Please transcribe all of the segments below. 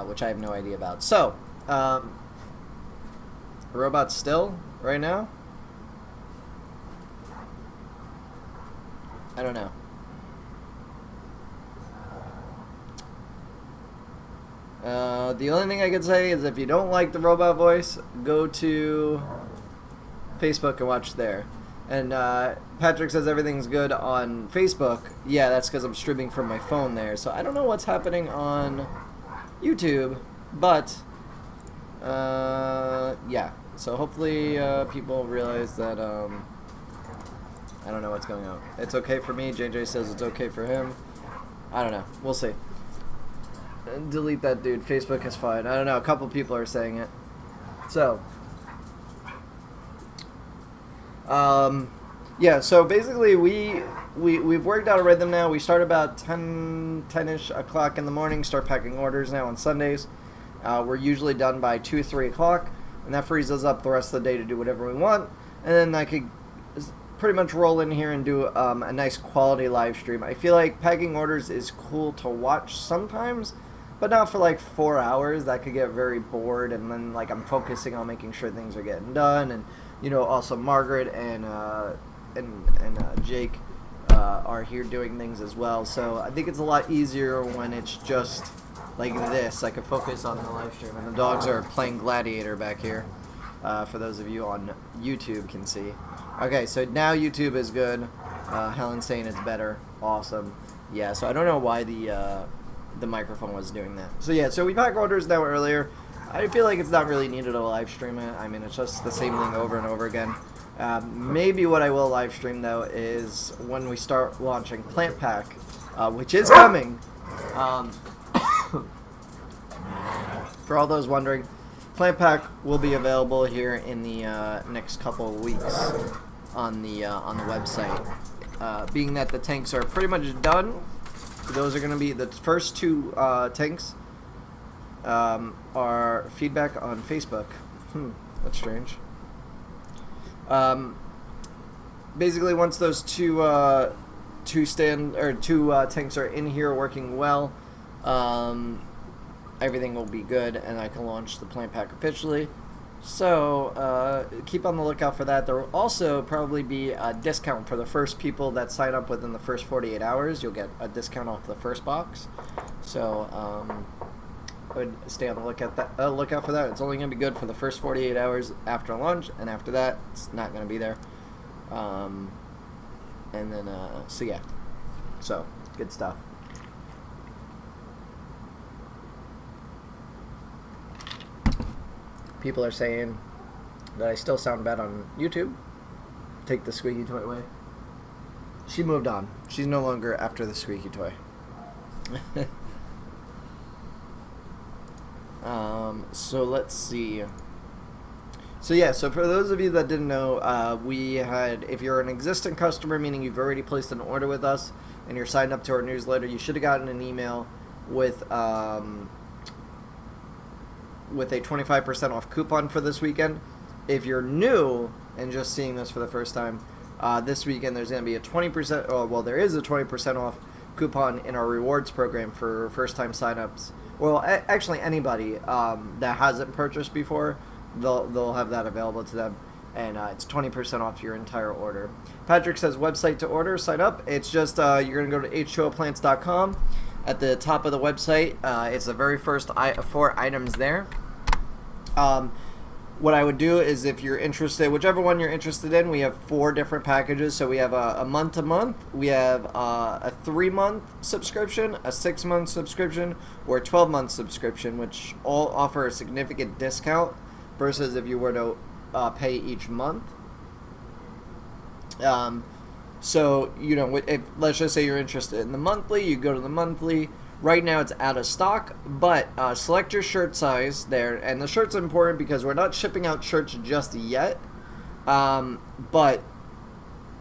which I have no idea about. So, robots still right now? I don't know. The only thing I can say is if you don't like the robot voice, go to Facebook and watch there. And Patrick says everything's good on Facebook. Yeah, that's because I'm streaming from my phone there. So I don't know what's happening on YouTube, but yeah. So hopefully people realize that I don't know what's going on. It's okay for me. JJ says it's okay for him. I don't know. We'll see. Delete that dude. Facebook is fine. I don't know. A couple people are saying it. So, yeah. So basically, we've worked out a rhythm now. We start about 10-ish o'clock in the morning. Start packing orders now on Sundays. We're usually done by 2, 3 o'clock, and that frees us up the rest of the day to do whatever we want. And then I could pretty much roll in here and do a nice quality live stream. I feel like packing orders is cool to watch sometimes, but not for like 4 hours. That could get very bored, and then like I'm focusing on making sure things are getting done, and you know, also Margaret and Jake are here doing things as well. So I think it's a lot easier when it's just like this. I can focus on the live stream, and the dogs are playing Gladiator back here. For those of you on YouTube can see. Okay, so now YouTube is good. Helen's saying it's better. Awesome. Yeah, so I don't know why the microphone was doing that. So yeah, so we packed orders now earlier. I feel like it's not really needed to live stream it. I mean, it's just the same thing over and over again. Maybe what I will live stream though is when we start launching Plant Pack, which is coming. For all those wondering, Plant Pack will be available here in the next couple of weeks on the website. Being that the tanks are pretty much done, those are going to be the first 2 tanks. Are feedback on Facebook. That's strange. Basically, once those two tanks are in here working well, everything will be good, and I can launch the Plant Pack officially. So keep on the lookout for that. There will also probably be a discount for the first people that sign up within the first 48 hours. You'll get a discount off the first box. So I would stay on the lookout for that. It's only going to be good for the first 48 hours after lunch, and after that, it's not going to be there. And then, so yeah. So, good stuff. People are saying that I still sound bad on YouTube. Take the squeaky toy away. She moved on. She's no longer after the squeaky toy. So let's see. So yeah, so for those of you that didn't know, we had, if you're an existing customer, meaning you've already placed an order with us and you're signed up to our newsletter, you should have gotten an email with a 25% off coupon for this weekend. If you're new and just seeing this for the first time, this weekend there's going to be a 20%, well, there is a 20% off coupon in our rewards program for first-time signups. Well, actually anybody that hasn't purchased before, they'll have that available to them, and it's 20% off your entire order. Patrick says website to order, sign up. It's just you're going to go to h2oplants.com. At the top of the website, it's the very first 4 items there. What I would do is, if you're interested, whichever one you're interested in, we have 4 different packages. So we have a month-to-month, we have a 3-month subscription, a 6-month subscription, or a 12-month subscription, which all offer a significant discount versus if you were to pay each month. So, you know, let's just say you're interested in the monthly, you go to the monthly. Right now it's out of stock, but select your shirt size there. And the shirt's important because we're not shipping out shirts just yet. But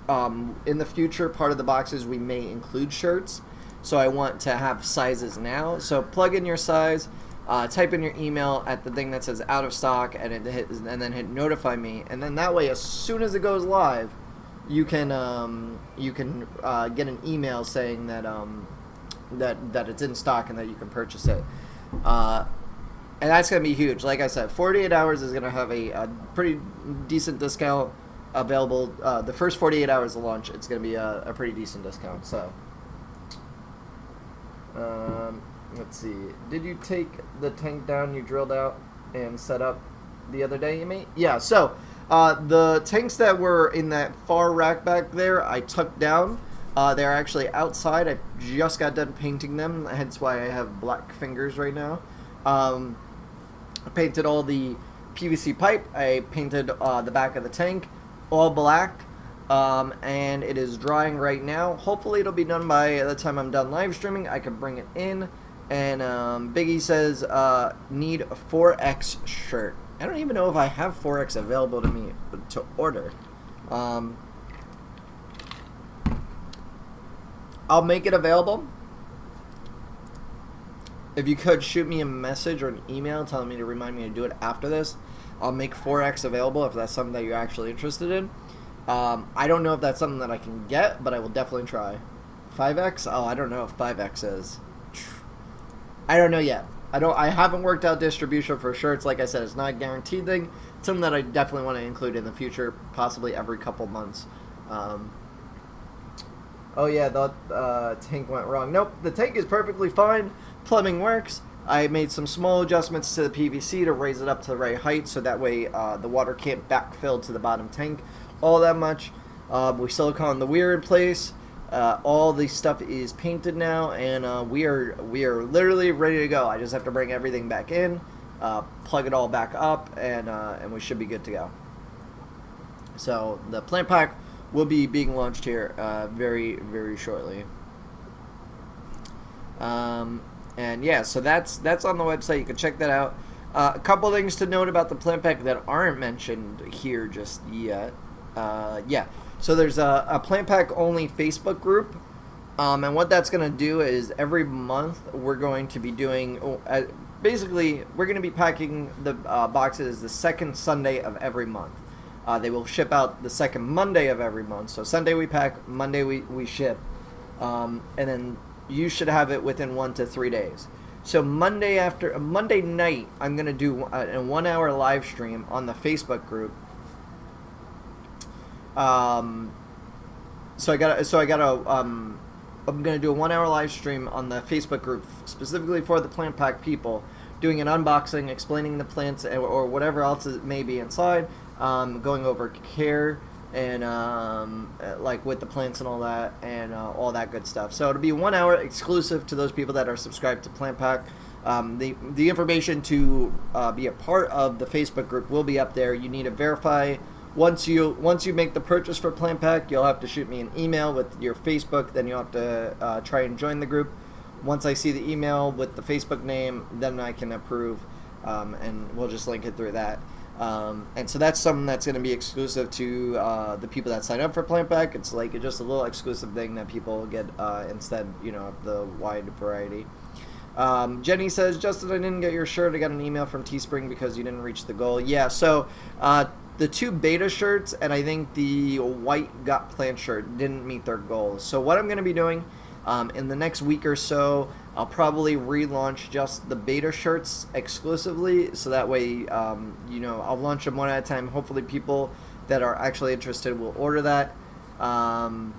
in the future, part of the boxes we may include shirts. So I want to have sizes now. So plug in your size, type in your email at the thing that says out of stock, and then hit notify me. And then that way, as soon as it goes live, you can get an email saying that that it's in stock and that you can purchase it. And that's going to be huge. Like I said, 48 hours is going to have a pretty decent discount available. The first 48 hours of launch, it's going to be a pretty decent discount. So, let's see. Did you take the tank down you drilled out and set up the other day, you mate? Yeah, so the tanks that were in that far rack back there, I took down. They're actually outside. I just got done painting them, hence why I have black fingers right now. I painted all the PVC pipe. I painted the back of the tank all black, and it is drying right now. Hopefully it'll be done by the time I'm done live streaming. I can bring it in. And Biggie says, need a 4X shirt. I don't even know if I have 4X available to me to order. I'll make it available. If you could shoot me a message or an email telling me to remind me to do it after this, I'll make 4X available if that's something that you're actually interested in. I don't know if that's something that I can get, but I will definitely try. 5X? Oh, I don't know if 5X is. I don't know yet. I haven't worked out distribution for shirts. Like I said, it's not a guaranteed thing. It's something that I definitely want to include in the future, possibly every couple months. Oh yeah, the tank went wrong. Nope, the tank is perfectly fine. Plumbing works. I made some small adjustments to the PVC to raise it up to the right height so that way the water can't backfill to the bottom tank all that much. We silicone the weir in place. All the stuff is painted now, and we are literally ready to go. I just have to bring everything back in, plug it all back up, and we should be good to go. So the plant pack will be being launched here very, very shortly. And yeah, so that's on the website. You can check that out. A couple things to note about the plant pack that aren't mentioned here just yet. Yeah, so there's a plant pack only Facebook group, and what that's going to do is every month we're going to be doing basically we're going to be packing the boxes the second Sunday of every month. They will ship out the second Monday of every month. So Sunday we pack, Monday we ship, and then you should have it within 1 to 3 days. So Monday night, I'm gonna do a 1 hour live stream on the Facebook group. I'm gonna do a 1 hour live stream on the Facebook group specifically for the plant pack people, doing an unboxing, explaining the plants or whatever else it may be inside, going over care and like with the plants and all that, and all that good stuff. So it'll be 1 hour exclusive to those people that are subscribed to Plant Pack. The information to be a part of the Facebook group will be up there. You need to verify once you make the purchase for Plant Pack. You'll have to shoot me an email with your Facebook. Then you'll have to try and join the group. Once I see the email with the Facebook name, then I can approve, and we'll just link it through that. And so that's something that's going to be exclusive to the people that sign up for Plant Pack. It's like just a little exclusive thing that people get instead, of the wide variety. Jenny says, Justin, I didn't get your shirt. I got an email from Teespring because you didn't reach the goal. Yeah, so the 2 beta shirts and I think the white Got Plant shirt didn't meet their goals. So what I'm going to be doing in the next week or so, I'll probably relaunch just the beta shirts exclusively, so that way, I'll launch them one at a time. Hopefully people that are actually interested will order that. And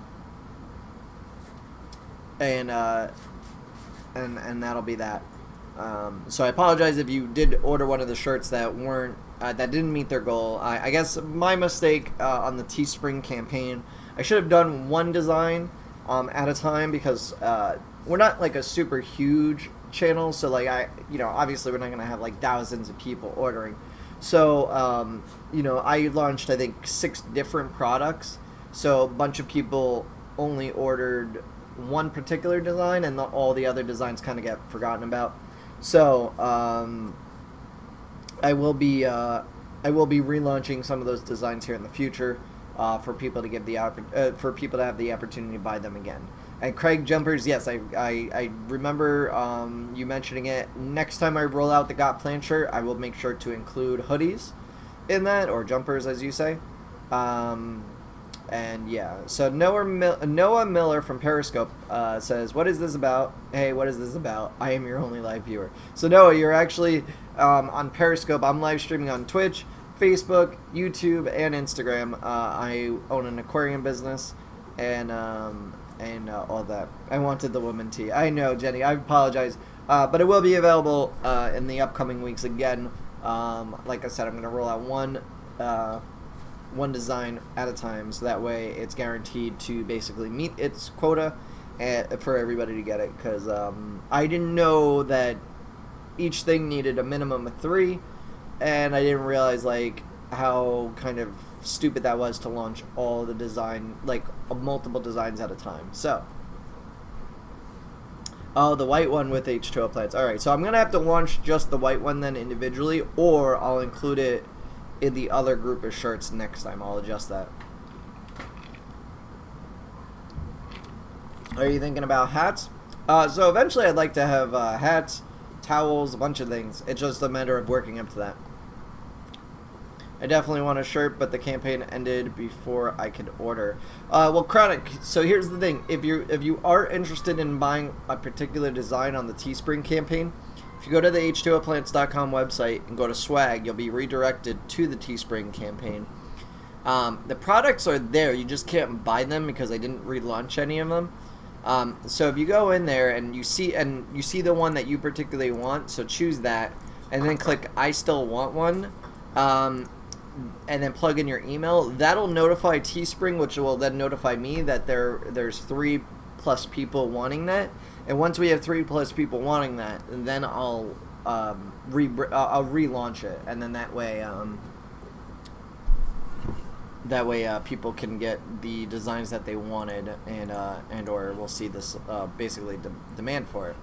that'll be that. So I apologize if you did order one of the shirts that weren't, that didn't meet their goal. I guess my mistake on the Teespring campaign, I should have done one design at a time, because we're not like a super huge channel, so like obviously we're not gonna have like thousands of people ordering. So I launched I think 6 different products, so a bunch of people only ordered one particular design, and all the other designs kind of get forgotten about. So I will be relaunching some of those designs here in the future. For people to have the opportunity to buy them again. And Craig jumpers, yes, I remember you mentioning it. Next time I roll out the Got Plant shirt, I will make sure to include hoodies in that, or jumpers as you say. And yeah, so Noah Miller from Periscope says, "What is this about? Hey, what is this about? I am your only live viewer." So Noah, you're actually on Periscope. I'm live streaming on Twitch, Facebook, YouTube, and Instagram. I own an aquarium business, and all that. I wanted the woman tea. I know, Jenny. I apologize, but it will be available in the upcoming weeks again. Like I said, I'm going to roll out one design at a time, so that way it's guaranteed to basically meet its quota for everybody to get it, because I didn't know that each thing needed a minimum of 3, and I didn't realize like how kind of stupid that was to launch all the design, like multiple designs at a time. So the white one with H2O plants. Alright, so I'm gonna have to launch just the white one then individually, or I'll include it in the other group of shirts next time. I'll adjust that. Are you thinking about hats? So eventually I'd like to have hats, towels, a bunch of things. It's just a matter of working up to that. I definitely want a shirt, but the campaign ended before I could order. Well, Chronic, so here's the thing. If you are interested in buying a particular design on the Teespring campaign, if you go to the h2oplants.com website and go to swag, you'll be redirected to the Teespring campaign. The products are there. You just can't buy them because I didn't relaunch any of them. So if you go in there and you see the one that you particularly want, so choose that, and then click I still want one, and then plug in your email. That'll notify Teespring, which will then notify me that there's 3+ people wanting that. And once we have 3+ people wanting that, then I'll relaunch it, and then that way people can get the designs that they wanted, and or we'll see this basically demand for it.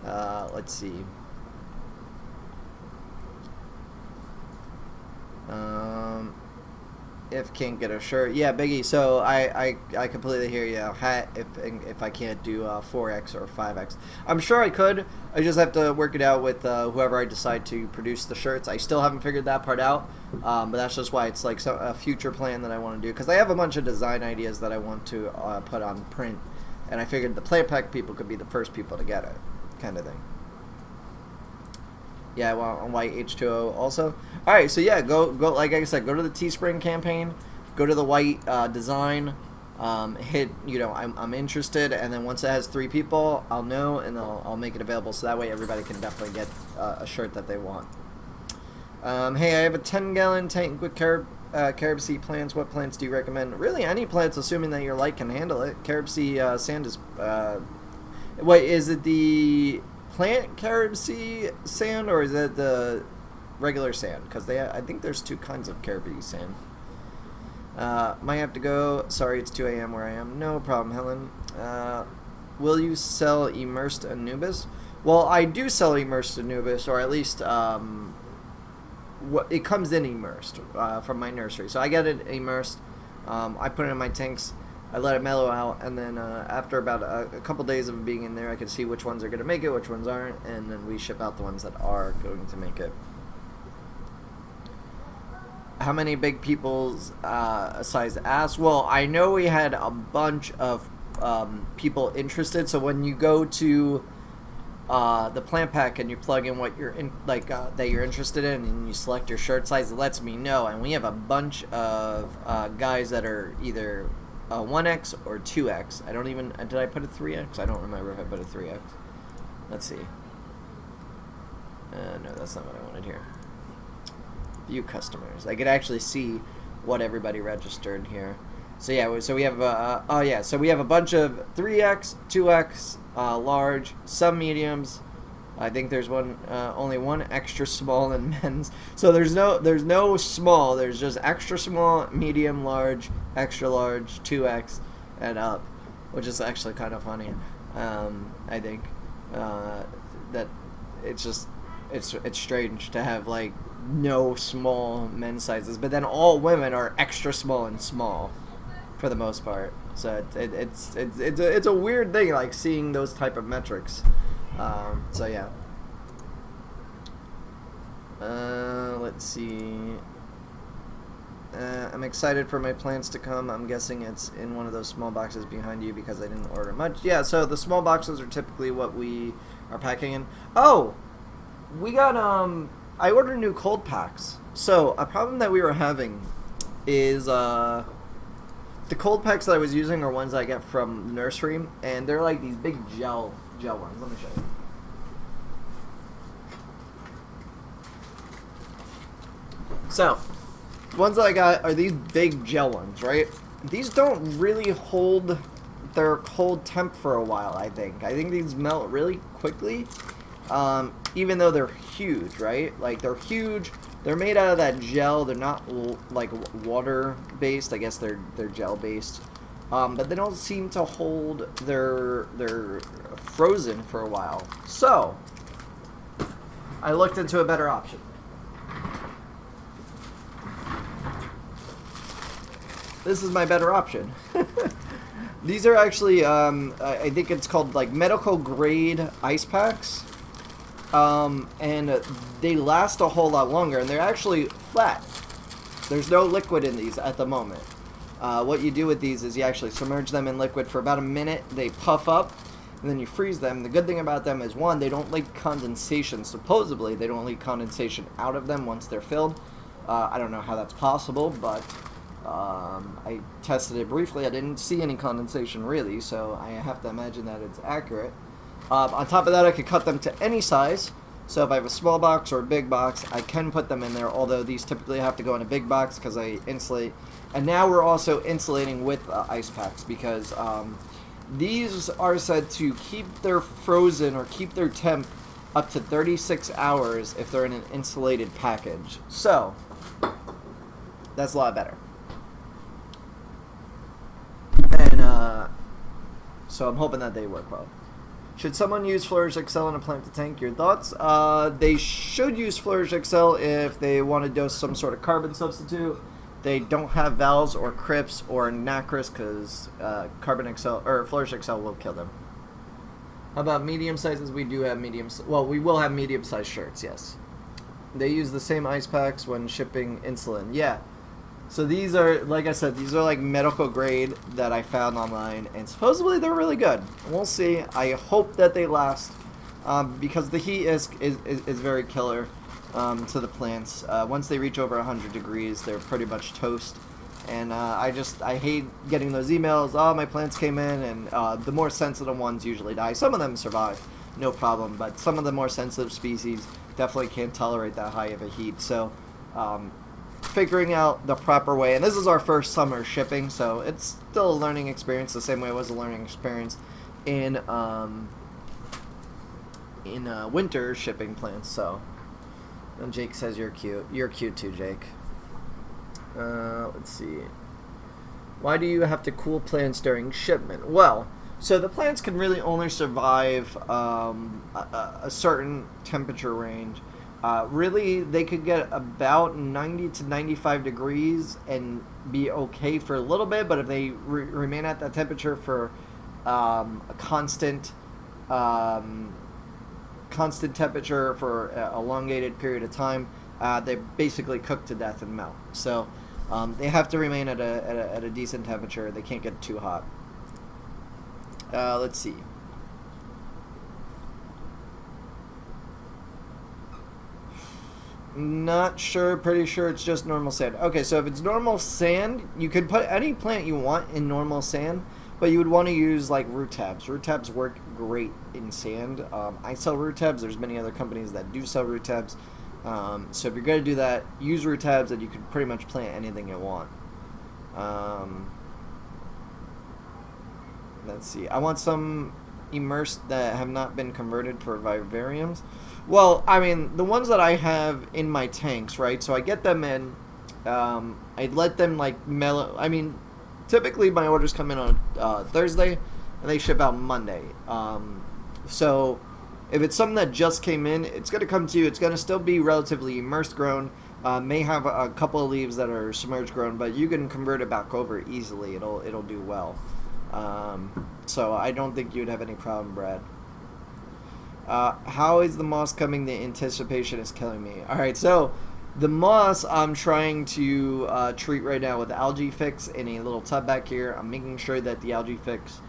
Let's see. If can't get a shirt, yeah, Biggie. So I completely hear you. Hat if I can't do 4X or 5X, I'm sure I could. I just have to work it out with whoever I decide to produce the shirts. I still haven't figured that part out, but that's just why it's like a future plan that I want to do, because I have a bunch of design ideas that I want to put on print, and I figured the Plant Pack people could be the first people to get it, kind of thing. Yeah, I want a white H2O also. Alright, so yeah, go like I said, go to the Teespring campaign, go to the white design, hit, I'm interested, and then once it has 3 people, I'll know, and I'll make it available, so that way everybody can definitely get a shirt that they want. Hey, I have a 10-gallon tank with carob seed plants. What plants do you recommend? Really, any plants, assuming that your light can handle it. Carob seed sand is... wait, is it the plant carob seed sand, or is it the regular sand? Because I think there's 2 kinds of carob seed sand. Might have to go. Sorry, it's 2 a.m. where I am. No problem, Helen. Will you sell immersed Anubis? Well, I do sell immersed Anubis, or at least it comes in immersed from my nursery. So I get it immersed. I put it in my tanks. I let it mellow out, and then after about a couple days of being in there, I can see which ones are going to make it, which ones aren't, and then we ship out the ones that are going to make it. How many big people's size asked? Well, I know we had a bunch of people interested, so when you go to the Plant Pack and you plug in what you're in, that you're interested in, and you select your shirt size, it lets me know, and we have a bunch of guys that are either 1X or 2X. I don't even... Did I put a 3X? I don't remember if I put a 3X. Let's see. No, that's not what I wanted here. View customers. I could actually see what everybody registered here. So yeah, so we have so we have a bunch of 3X, 2X, large, some mediums. I think there's only one extra small in men's. So there's no small. There's just extra small, medium, large, extra large, 2X, and up, which is actually kind of funny. I think that it's strange to have like no small men's sizes, but then all women are extra small and small for the most part. So it's a weird thing, like seeing those type of metrics. So yeah. Let's see. I'm excited for my plants to come. I'm guessing it's in one of those small boxes behind you because I didn't order much. Yeah, so the small boxes are typically what we are packing in. Oh, we got, I ordered new cold packs. So a problem that we were having is, the cold packs that I was using are ones I get from the nursery, and they're like these big gel ones. Let me show you. So, the ones that I got are these big gel ones, right? These don't really hold their cold temp for a while, I think. I think these melt really quickly, even though they're huge, right? Like, they're huge. They're made out of that gel. They're not, like, water-based. I guess they're gel-based. But they don't seem to hold their frozen for a while. So, I looked into a better option. This is my better option. These are actually, I think it's called like medical grade ice packs. And they last a whole lot longer, and they're actually flat. There's no liquid in these at the moment. What you do with these is you actually submerge them in liquid for about a minute. They puff up, and then you freeze them. The good thing about them is, one, they don't leak condensation. Supposedly, they don't leak condensation out of them once they're filled. I don't know how that's possible, but I tested it briefly. I didn't see any condensation really, so I have to imagine that it's accurate. On top of that, I could cut them to any size. So if I have a small box or a big box, I can put them in there, although these typically have to go in a big box because I insulate. And now we're also insulating with ice packs because these are said to keep their frozen or keep their temp up to 36 hours if they're in an insulated package. So that's a lot better. And so I'm hoping that they work well. Should someone use Flourish XL in a plant to tank? Your thoughts? They should use Flourish XL if they want to dose some sort of carbon substitute. They don't have valves or crypts or nacris because Carbon XL or Flourish XL will kill them. How about medium sizes? We do have medium. Well, we will have medium sized shirts. Yes. They use the same ice packs when shipping insulin. Yeah. So these are, like I said, these are like medical grade that I found online, and supposedly they're really good. We'll see. I hope that they last, because the heat is very killer to the plants. Once they reach over 100 degrees, they're pretty much toast. And I hate getting those emails. Oh, my plants came in, and the more sensitive ones usually die. Some of them survive, no problem, but some of the more sensitive species definitely can't tolerate that high of a heat. So. Figuring out the proper way, and this is our first summer shipping, so it's still a learning experience the same way it was a learning experience in winter shipping plants. So, and Jake says you're cute. You're cute too, Jake. Let's see. Why do you have to cool plants during shipment? Well, so the plants can really only survive a certain temperature range. Really, they could get about 90 to 95 degrees and be okay for a little bit, but if they remain at that temperature for a constant temperature for an elongated period of time, they basically cook to death and melt. So they have to remain at a decent temperature. They can't get too hot. Let's see. Not sure, pretty sure it's just normal sand. Okay, so if it's normal sand, you could put any plant you want in normal sand, but you would want to use like root tabs. Root tabs work great in sand. I sell root tabs. There's many other companies that do sell root tabs. So if you're going to do that, use root tabs and you can pretty much plant anything you want. Let's see. I want some immersed that have not been converted for vivariums. Well, I mean, the ones that I have in my tanks, right? So I get them in, I let them like mellow. I mean, typically my orders come in on Thursday and they ship out Monday. So if it's something that just came in, it's going to come to you. It's going to still be relatively immersed grown. May have a couple of leaves that are submerged grown, but you can convert it back over easily. It'll do well. So I don't think you'd have any problem, Brad. How is the moss coming? The anticipation is killing me. Alright, so The moss I'm trying to treat right now with algae fix in a little tub back here. I'm making sure that the algae fix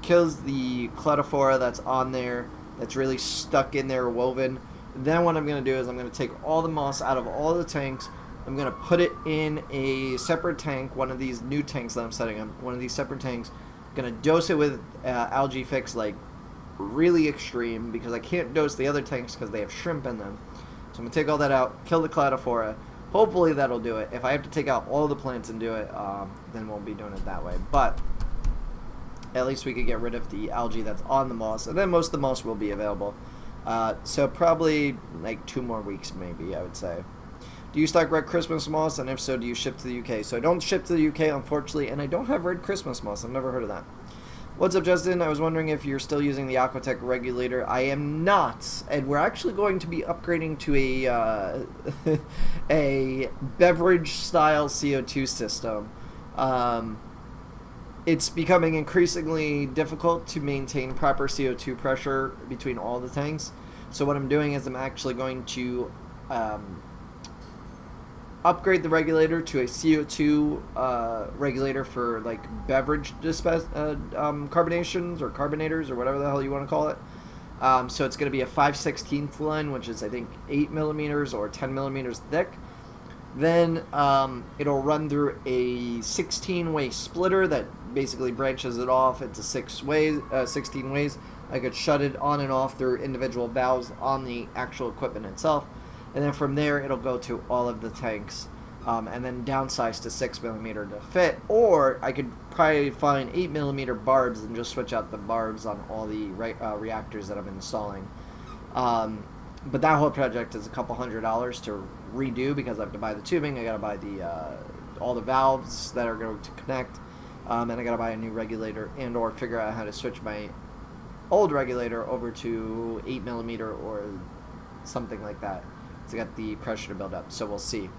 kills the cladophora that's on there, that's really stuck in there, woven. Then what I'm going to do is I'm going to take all the moss out of all the tanks. I'm going to put it in a separate tank, one of these new tanks that I'm setting up, one of these separate tanks. I'm going to dose it with algae fix, like really extreme, because I can't dose the other tanks because they have shrimp in them. So I'm going to take all that out, kill the cladophora. Hopefully that'll do it. If I have to take out all the plants and do it, then we'll be doing it that way. But at least we could get rid of the algae that's on the moss, and then most of the moss will be available. So probably like 2 more weeks maybe, I would say. Do you stock red Christmas moss, and if so, do you ship to the UK? So I don't ship to the UK, unfortunately, and I don't have red Christmas moss. I've never heard of that. What's up, Justin? I was wondering if you're still using the Aquatech regulator. I am not, and we're actually going to be upgrading to a a beverage-style CO2 system. It's becoming increasingly difficult to maintain proper CO2 pressure between all the tanks. So what I'm doing is I'm actually going to upgrade the regulator to a CO2 regulator for like beverage carbonations or carbonators or whatever the hell you want to call it. So it's going to be a 5/16 line, which is I think 8 millimeters or 10 millimeters thick. Then it'll run through a 16-way splitter that basically branches it off into 16 ways. I could shut it on and off through individual valves on the actual equipment itself. And then from there, it'll go to all of the tanks, and then downsize to 6 millimeter to fit. Or I could probably find 8 millimeter barbs and just switch out the barbs on all the reactors that I'm installing. But that whole project is a couple $100 to redo because I have to buy the tubing, I got to buy the all the valves that are going to connect, and I got to buy a new regulator and or figure out how to switch my old regulator over to 8 millimeter or something like that. To get the pressure to build up, so we'll see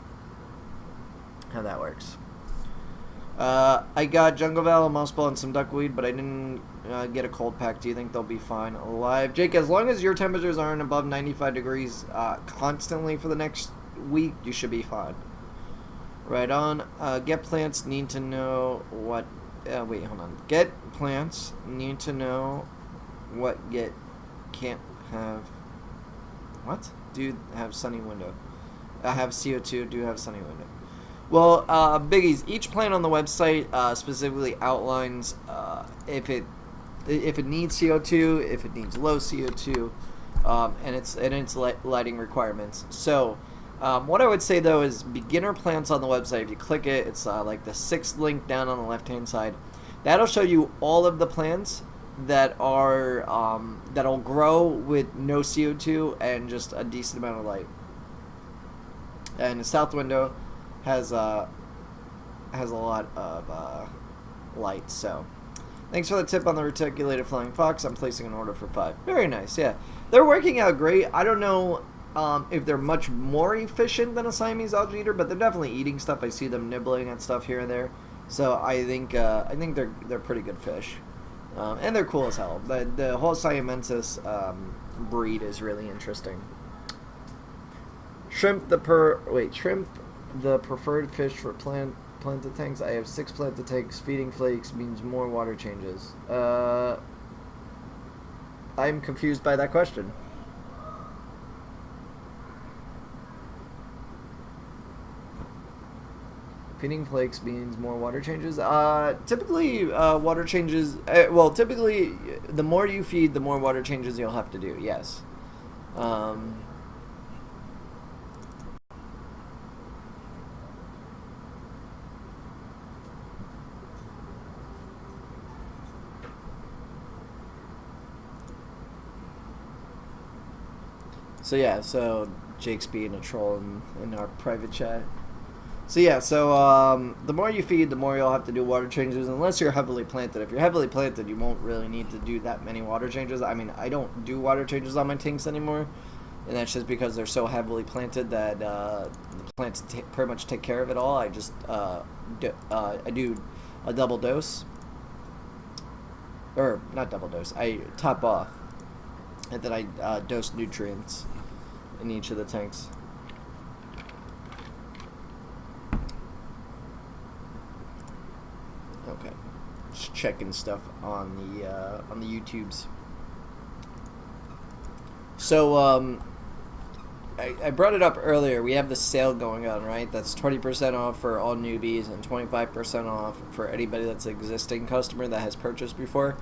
how that works. I got jungle val, mossball, and some duckweed, but I didn't get a cold pack. Do you think they'll be fine alive? Jake, as long as your temperatures aren't above 95 degrees constantly for the next week, you should be fine. Right on. Get plants need to know what... wait, hold on. Get plants need to know what get can't have... What? Do have sunny window. I have CO2, do have sunny window. Well, biggies, each plant on the website specifically outlines if it needs CO2, if it needs low CO2, and its lighting requirements. So what I would say though is beginner plants on the website, if you click it, it's like the 6th link down on the left hand side. That'll show you all of the plants that are that'll grow with no CO2 and just a decent amount of light. And the south window has a lot of light. So thanks for the tip on the reticulated flying fox. I'm placing an order for 5. Very nice. Yeah, they're working out great. I don't know if they're much more efficient than a Siamese algae eater, but they're definitely eating stuff. I see them nibbling at stuff here and there. So I think they're pretty good fish. And they're cool as hell. The whole Siamensis breed is really interesting. Shrimp the preferred fish for planted tanks. I have 6 planted tanks. Feeding flakes means more water changes. I'm confused by that question. Feeding flakes means more water changes. Typically, water changes... typically, the more you feed, the more water changes you'll have to do, yes. So, yeah, Jake's being a troll in our private chat. So yeah, the more you feed, the more you'll have to do water changes, unless you're heavily planted. If you're heavily planted, you won't really need to do that many water changes. I mean, I don't do water changes on my tanks anymore, and that's just because they're so heavily planted that the plants pretty much take care of it all. I just I do a double dose, or not double dose. I top off, and then I dose nutrients in each of the tanks. checking stuff on the YouTubes. So I brought it up earlier. We have the sale going on, right? That's 20% off for all newbies and 25% off for anybody that's an existing customer that has purchased before.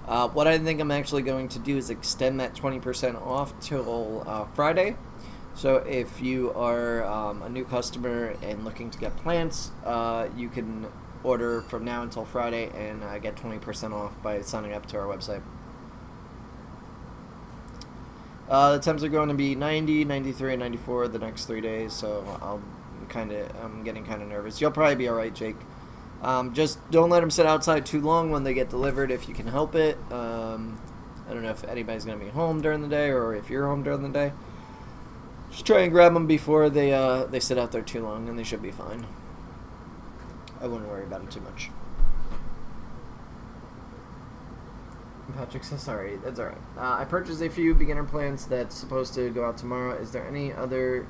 What I think I'm actually going to do is extend that 20% off till Friday. So if you are a new customer and looking to get plants, you can order from now until Friday and get 20% off by signing up to our website. The temps are going to be 90, 93, and 94 the next 3 days, so I'm getting kind of nervous. You'll probably be all right, Jake. Just don't let them sit outside too long when they get delivered if you can help it. I don't know if anybody's going to be home during the day or if you're home during the day. Just try and grab them before they sit out there too long, and they should be fine. I wouldn't worry about it too much. Patrick says sorry. That's alright. I purchased a few beginner plants that's supposed to go out tomorrow. Is there anything other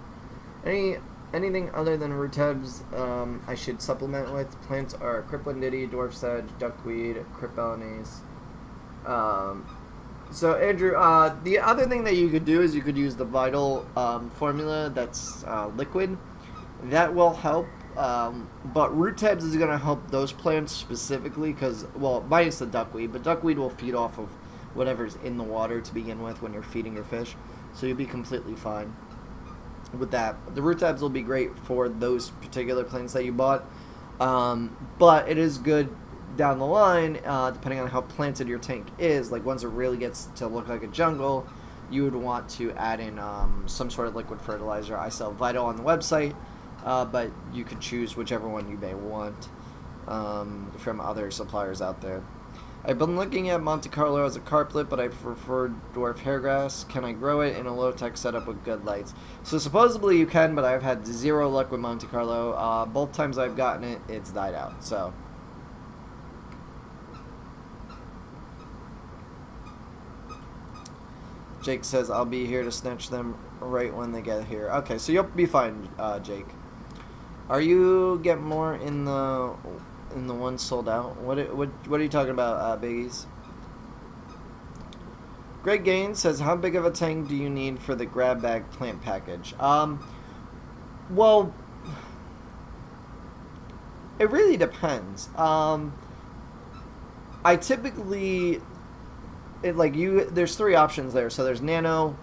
than root tubs I should supplement with? Plants are cripplendiddy, dwarf sedge, duckweed, cripellinase. So Andrew, the other thing that you could do is you could use the Vital formula that's liquid. That will help. But root tabs is going to help those plants specifically because, well, minus the duckweed, but duckweed will feed off of whatever's in the water to begin with when you're feeding your fish, so you'll be completely fine with that. The root tabs will be great for those particular plants that you bought, but it is good down the line, depending on how planted your tank is. Like once it really gets to look like a jungle, you would want to add in some sort of liquid fertilizer. I sell Vital on the website. But you could choose whichever one you may want from other suppliers out there. I've been looking at Monte Carlo as a carpet, but I prefer dwarf hairgrass. Can I grow it in a low-tech setup with good lights? So supposedly you can, but I've had zero luck with Monte Carlo. Both times I've gotten it, it's died out. So Jake says I'll be here to snatch them right when they get here. Okay, so you'll be fine, Jake. Are you getting more in the one sold out? What are you talking about, Biggies? Greg Gaines says, how big of a tank do you need for the grab bag plant package? Well, it really depends. I typically, there's three options there. So there's nano,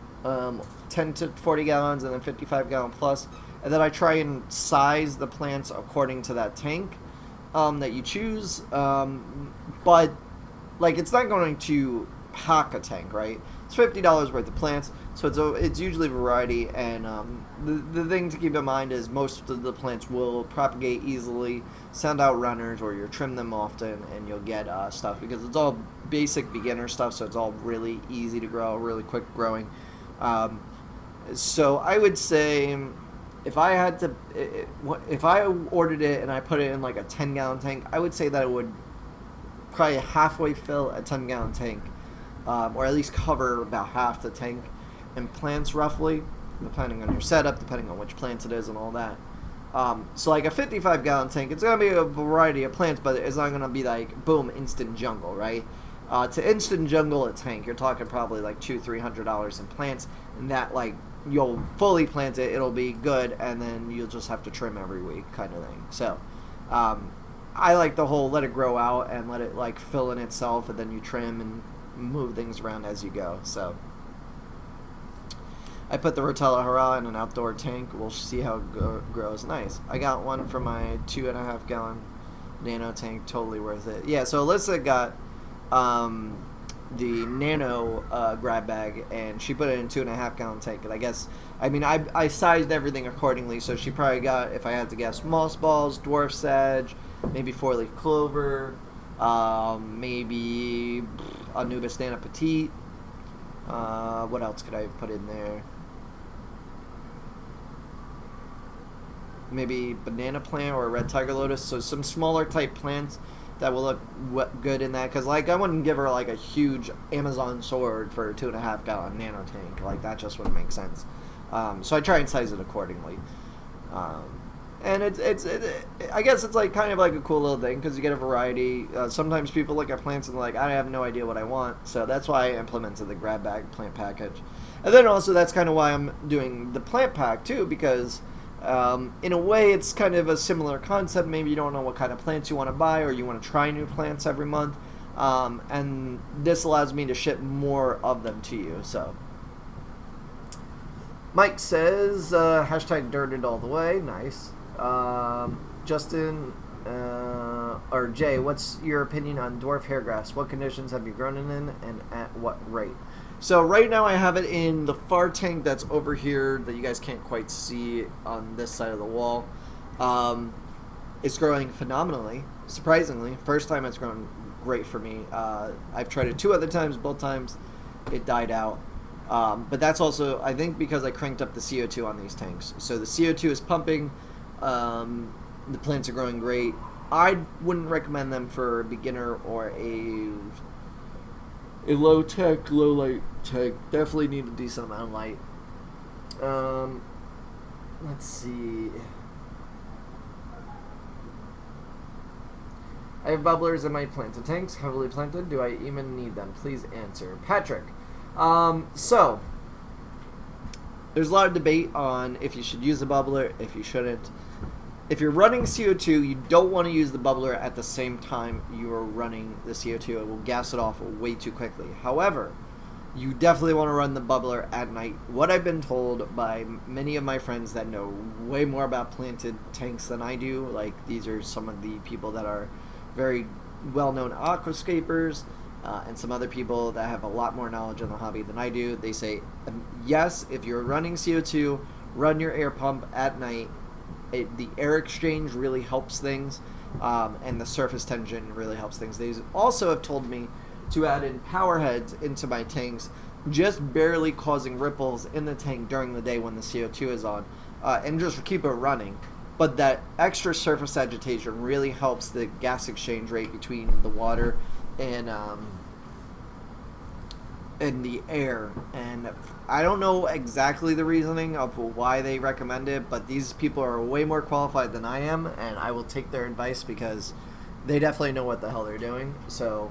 10 to 40 gallons, and then 55 gallon plus. And then I try and size the plants according to that tank that you choose. But, it's not going to pack a tank, right? It's $50 worth of plants, so it's usually variety. And the thing to keep in mind is most of the plants will propagate easily, send out runners, or you trim them often, and you'll get stuff. Because it's all basic beginner stuff, so it's all really easy to grow, really quick growing. So I would say, if I ordered it and I put it in a 10-gallon tank, I would say that it would probably halfway fill a 10-gallon tank, or at least cover about half the tank in plants roughly, depending on your setup, depending on which plants it is and all that. So a 55-gallon tank, it's going to be a variety of plants, but it's not going to be boom, instant jungle, right? To instant jungle a tank, you're talking probably $200-300 in plants, and that you'll fully plant it, it'll be good, and then you'll just have to trim every week kind of thing. So I like the whole let it grow out and let it fill in itself, and then you trim and move things around as you go. So I put the Rotella Hara in an outdoor tank. We'll see how it grows. Nice. I got one for my 2.5 gallon nano tank. Totally worth it. Yeah, so Alyssa got the nano grab bag, and she put it in a 2.5 gallon tank. And I sized everything accordingly, so she probably got, if I had to guess, moss balls, dwarf sedge, maybe 4-leaf clover, maybe Anubis Nana Petite. What else could I have put in there? Maybe banana plant or red tiger lotus. So some smaller type plants that will look good in that, because I wouldn't give her a huge Amazon sword for a 2.5 gallon nano tank. That just wouldn't make sense. So I try and size it accordingly. And I guess it's like kind of like a cool little thing because you get a variety. Sometimes people look at plants and they're like, I have no idea what I want. So that's why I implemented the grab bag plant package. And then also that's kind of why I'm doing the plant pack too, because in a way it's kind of a similar concept. Maybe you don't know what kind of plants you want to buy, or you want to try new plants every month. And this allows me to ship more of them to you. So Mike says, hashtag dirted all the way. Nice. Justin, or Jay, what's your opinion on dwarf hairgrass? What conditions have you grown it in, and at what rate? So right now I have it in the far tank that's over here that you guys can't quite see on this side of the wall. It's growing phenomenally, surprisingly. First time it's grown great for me. I've tried it 2 other times. Both times it died out. But that's also, I think, because I cranked up the CO2 on these tanks. So the CO2 is pumping. The plants are growing great. I wouldn't recommend them for a beginner or a low tech, low light tank. Definitely need a decent amount of light. Let's see. I have bubblers in my planted tanks, heavily planted. Do I even need them? Please answer. Patrick. So, there's a lot of debate on if you should use a bubbler, if you shouldn't. If you're running CO2, you don't want to use the bubbler at the same time you are running the CO2. It will gas it off way too quickly. However, you definitely want to run the bubbler at night. What I've been told by many of my friends that know way more about planted tanks than I do, like these are some of the people that are very well-known aquascapers, and some other people that have a lot more knowledge in the hobby than I do. They say, yes, if you're running CO2, run your air pump at night. The air exchange really helps things, and the surface tension really helps things. They also have told me to add in power heads into my tanks, just barely causing ripples in the tank during the day when the CO2 is on, and just keep it running. But that extra surface agitation really helps the gas exchange rate between the water and the air. And I don't know exactly the reasoning of why they recommend it, but these people are way more qualified than I am, and I will take their advice because they definitely know what the hell they're doing. So,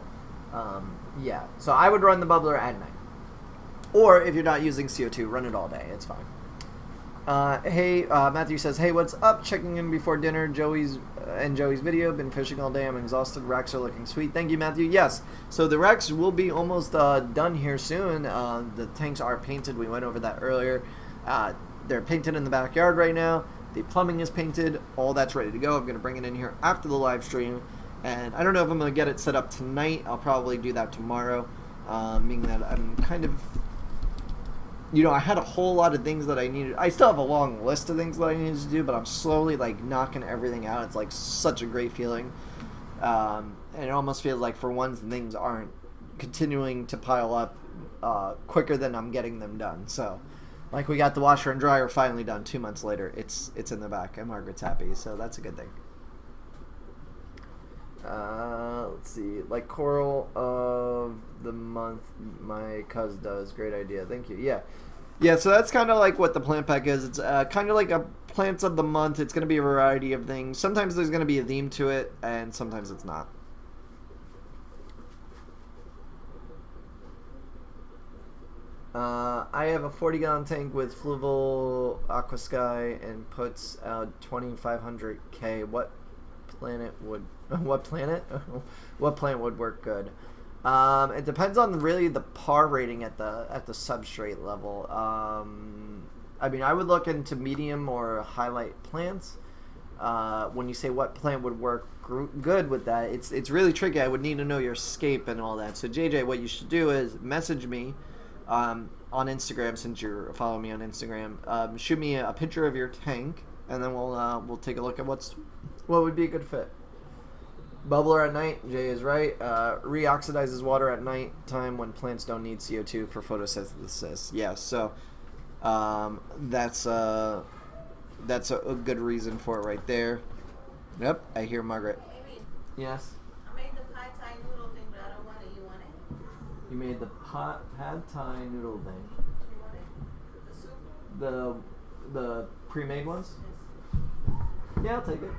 yeah. So I would run the bubbler at night. Or if you're not using CO2, run it all day. It's fine. Hey, Matthew says, hey, what's up? Checking in before dinner. Joey's video. Been fishing all day. I'm exhausted. Racks are looking sweet. Thank you, Matthew. Yes. So the racks will be almost done here soon. The tanks are painted. We went over that earlier. They're painted in the backyard right now. The plumbing is painted. All that's ready to go. I'm going to bring it in here after the live stream. And I don't know if I'm going to get it set up tonight. I'll probably do that tomorrow. Meaning that I'm kind of... I had a whole lot of things that I needed. I still have a long list of things that I needed to do, but I'm slowly, knocking everything out. It's, such a great feeling. And it almost feels like for once things aren't continuing to pile up quicker than I'm getting them done. So, we got the washer and dryer finally done 2 months later. It's in the back, and Margaret's happy, so that's a good thing. Let's see. Coral of the month, my cuz does. Great idea. Thank you. Yeah. Yeah, so that's kind of what the plant pack is. It's kind of like a plants of the month. It's going to be a variety of things. Sometimes there's going to be a theme to it, and sometimes it's not. I have a 40-gallon tank with Fluval Aqua Sky and puts out 2,500K. What plant would work good? It depends on really the par rating at the substrate level. I would look into medium or highlight plants. When you say what plant would work good with that, it's really tricky. I would need to know your scape and all that. So JJ, what you should do is message me on Instagram, since you're following me on Instagram. Shoot me a picture of your tank, and then we'll take a look at what would be a good fit. Bubbler at night, Jay is right. Reoxidizes water at night time when plants don't need CO2 for photosynthesis. Yeah, so that's a good reason for it right there. Yep, I hear Margaret. Yes? I made the pad thai noodle thing, but I don't want it. You want it? You made the pad thai noodle thing. You want it? The soup? The pre-made ones? Yes. Yeah, I'll take it.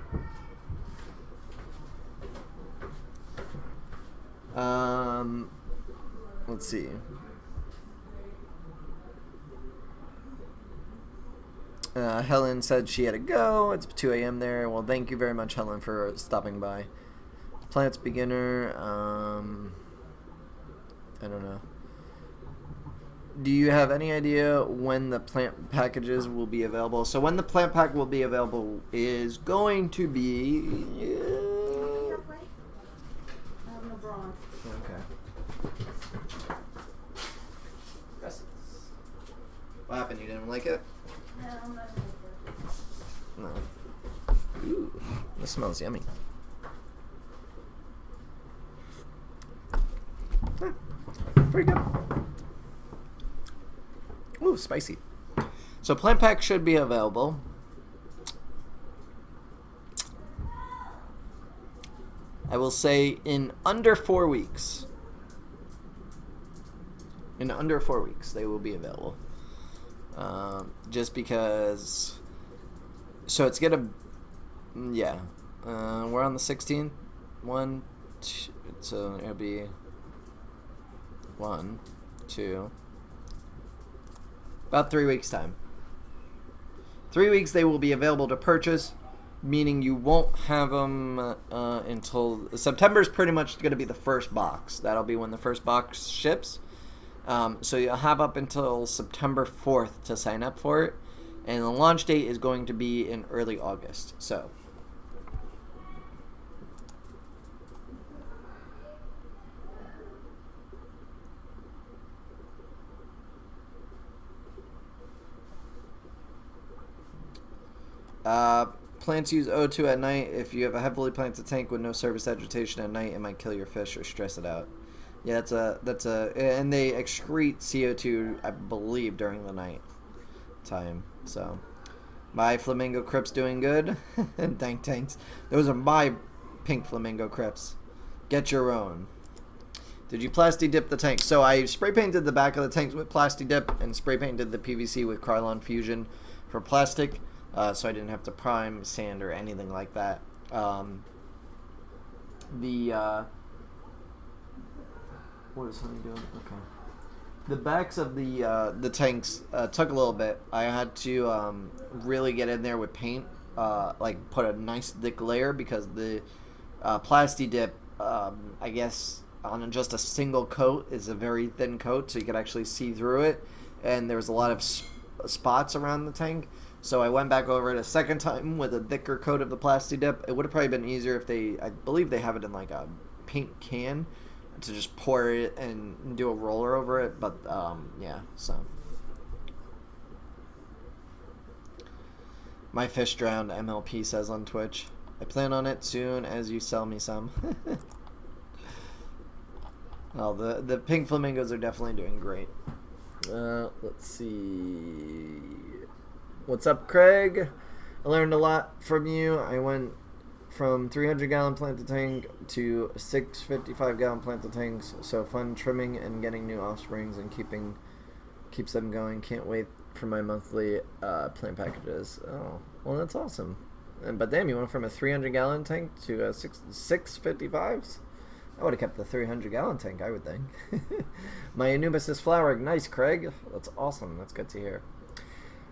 Let's see. Helen said she had to go. It's 2 a.m. there. Well, thank you very much, Helen, for stopping by. Plants beginner. I don't know. Do you have any idea when the plant packages will be available? So when the plant pack will be available is going to be... Okay. What happened? You didn't like it? No, I'm not No. Ooh, this smells yummy. Huh. Pretty good. Ooh, spicy. So plant pack should be available. I will say in under 4 weeks. In under 4 weeks, they will be available. Just because. So it's gonna. Yeah. We're on the 16th. 1, 2. So it'll be 1, 2. About 3 weeks' time. 3 weeks they will be available to purchase, meaning you won't have them until September is pretty much going to be the first box. That'll be when the first box ships. So you'll have up until September 4th to sign up for it, and the launch date is going to be in early August. So. Plants use O2 at night. If you have a heavily planted tank with no surface agitation at night, it might kill your fish or stress it out. Yeah, and they excrete CO2, I believe, during the night time. So, my flamingo crypt's doing good. Dank tanks. Those are my pink flamingo crypts. Get your own. Did you plasti dip the tank? So I spray painted the back of the tanks with plasti dip and spray painted the PVC with Krylon Fusion for plastic. So I didn't have to prime, sand, or anything like that. What is Honey doing? Okay. The backs of the tanks took a little bit. I had to really get in there with paint, like put a nice thick layer because the plasti dip, I guess, on just a single coat is a very thin coat, so you could actually see through it. And there was a lot of spots around the tank. So I went back over it a second time with a thicker coat of the plasti dip. It would have probably been easier if I believe they have it in like a paint can to just pour it and do a roller over it. But yeah, so. My fish drowned, MLP says on Twitch. I plan on it soon as you sell me some. Well, the pink flamingos are definitely doing great. Let's see. What's up, Craig? I learned a lot from you. I went from 300-gallon planted tank to 655-gallon planted tanks. So fun trimming and getting new offsprings and keeps them going. Can't wait for my monthly plant packages. Oh, well, that's awesome. But damn, you went from a 300-gallon tank to a 655s? I would have kept the 300-gallon tank, I would think. My Anubis is flowering. Nice, Craig. That's awesome. That's good to hear.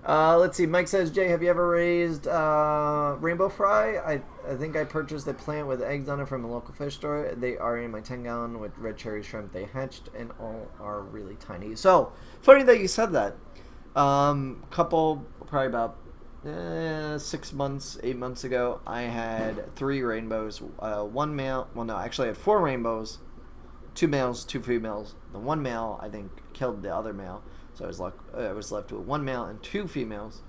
Let's see. Mike says, Jay, have you ever raised rainbow fry? I think I purchased a plant with eggs on it from a local fish store. They are in my 10-gallon with red cherry shrimp. They hatched and all are really tiny. So, funny that you said that. Probably about 6 months, 8 months ago, I had 3 rainbows. One male. Well, no, actually I had 4 rainbows. 2 males, 2 females. The one male, I think, killed the other male. So I was left with 1 male and 2 females.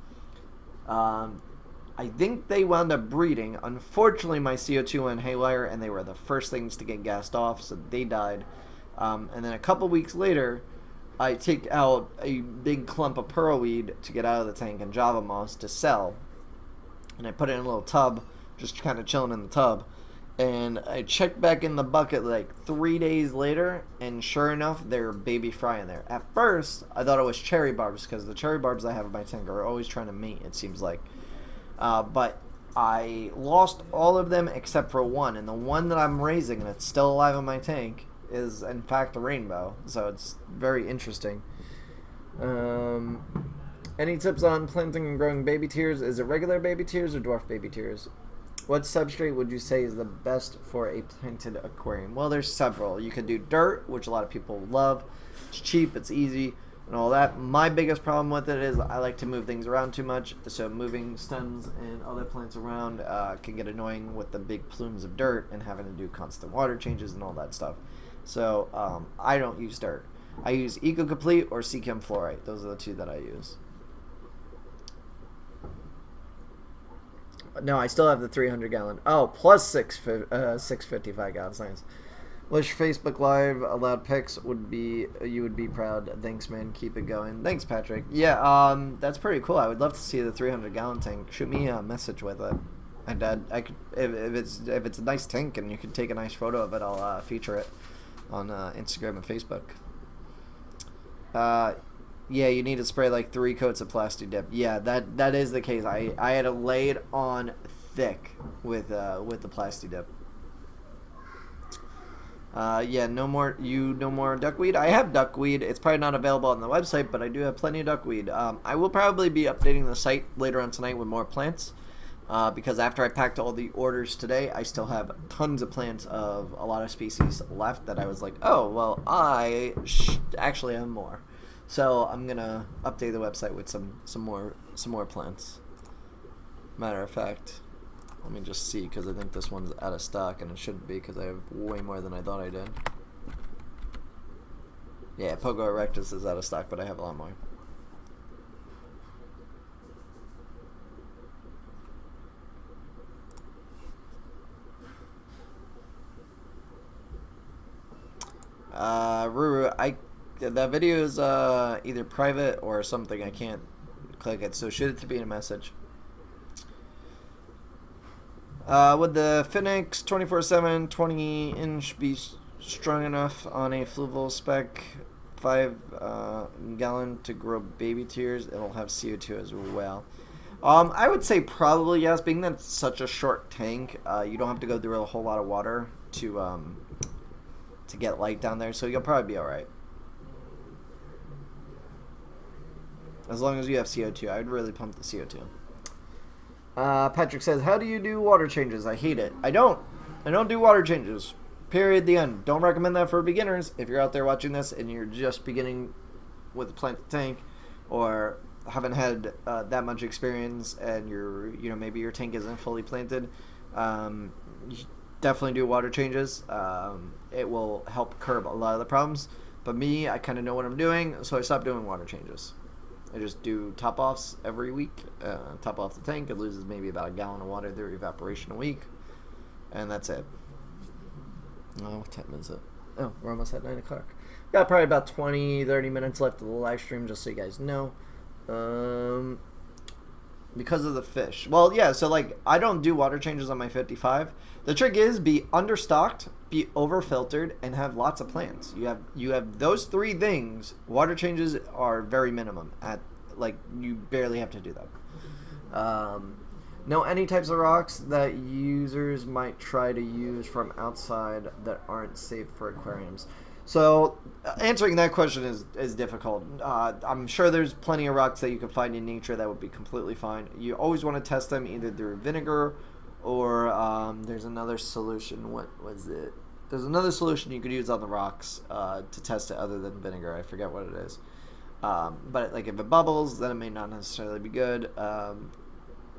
I think they wound up breeding. Unfortunately, my CO2 went haywire, and they were the first things to get gassed off, so they died. And then a couple weeks later, I take out a big clump of pearlweed to get out of the tank and Java moss to sell. And I put it in a little tub, just kind of chilling in the tub. And I checked back in the bucket like 3 days later, and sure enough, there were baby fry in there. At first, I thought it was cherry barbs, because the cherry barbs I have in my tank are always trying to mate, it seems like. But I lost all of them except for one, and the one that I'm raising, and it's still alive in my tank, is in fact a rainbow. So it's very interesting. Any tips on planting and growing baby tears? Is it regular baby tears or dwarf baby tears? What substrate would you say is the best for a planted aquarium? Well, there's several. You could do dirt, which a lot of people love. It's cheap, it's easy, and all that. My biggest problem with it is I like to move things around too much, so moving stems and other plants around can get annoying with the big plumes of dirt and having to do constant water changes and all that stuff. So I don't use dirt. I use Eco Complete or Seachem Fluorite. Those are the two that I use. No, I still have the 300 gallon. Oh, plus 655 gallons. Nice. Wish Facebook Live allowed pics you would be proud. Thanks, man. Keep it going. Thanks, Patrick. Yeah, that's pretty cool. I would love to see the 300 gallon tank. Shoot me a message with it. And I could, if it's a nice tank and you can take a nice photo of it, I'll feature it on Instagram and Facebook. Yeah, you need to spray like 3 coats of plastic dip. Yeah, that is the case. I had to lay it on thick with the plastic dip. Yeah, no more duckweed. I have duckweed. It's probably not available on the website, but I do have plenty of duckweed. I will probably be updating the site later on tonight with more plants. Because after I packed all the orders today, I still have tons of plants of a lot of species left that I was like, oh, well, I actually have more. So I'm gonna update the website with some more plants. Matter of fact, let me just see, because I think this one's out of stock, and it shouldn't be because I have way more than I thought I did. Yeah, Pogo erectus is out of stock, but I have a lot more. Ruru, that video is either private or something. I can't click it, so shoot it to me in a message. Would the Phoenix 24/7 20-inch be strong enough on a fluval spec 5 gallon to grow baby tears? It'll have CO2 as well. I would say probably yes, being that it's such a short tank. You don't have to go through a whole lot of water to get light down there, so you'll probably be alright. As long as you have CO2. I would really pump the CO2. Patrick says, how do you do water changes? I hate it. I don't do water changes. Period. The end. Don't recommend that for beginners. If you're out there watching this and you're just beginning with a plant tank, or haven't had that much experience, and maybe your tank isn't fully planted, you definitely do water changes. It will help curb a lot of the problems. But me, I kind of know what I'm doing, so I stopped doing water changes. I just do top-offs every week. Top off the tank. It loses maybe about a gallon of water through evaporation a week. And that's it. Oh, what time is it? Oh, we're almost at 9 o'clock. Got probably about 20-30 minutes left of the live stream, just so you guys know. Because of the fish. Well, yeah, so like I don't do water changes on my 55. The trick is be understocked, be over-filtered, and have lots of plants. You have those 3 things. Water changes are very minimum. You barely have to do that. Know any types of rocks that users might try to use from outside that aren't safe for aquariums? So answering that question is difficult. I'm sure there's plenty of rocks that you can find in nature that would be completely fine. You always want to test them either through vinegar or there's another solution. What was it? There's another solution you could use on the rocks to test it other than vinegar. I forget what it is. But like if it bubbles, then it may not necessarily be good.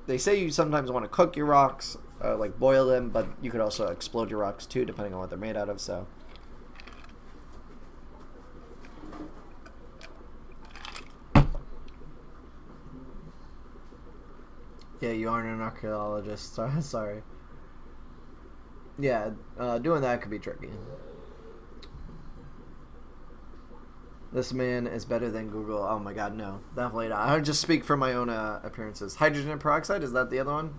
They say you sometimes want to cook your rocks, like boil them, but you could also explode your rocks too, depending on what they're made out of. So. Yeah, you aren't an archaeologist. Sorry. Yeah, doing that could be tricky. This man is better than Google. Oh my god, no. Definitely not. I would just speak from my own appearances. Hydrogen peroxide, is that the other one?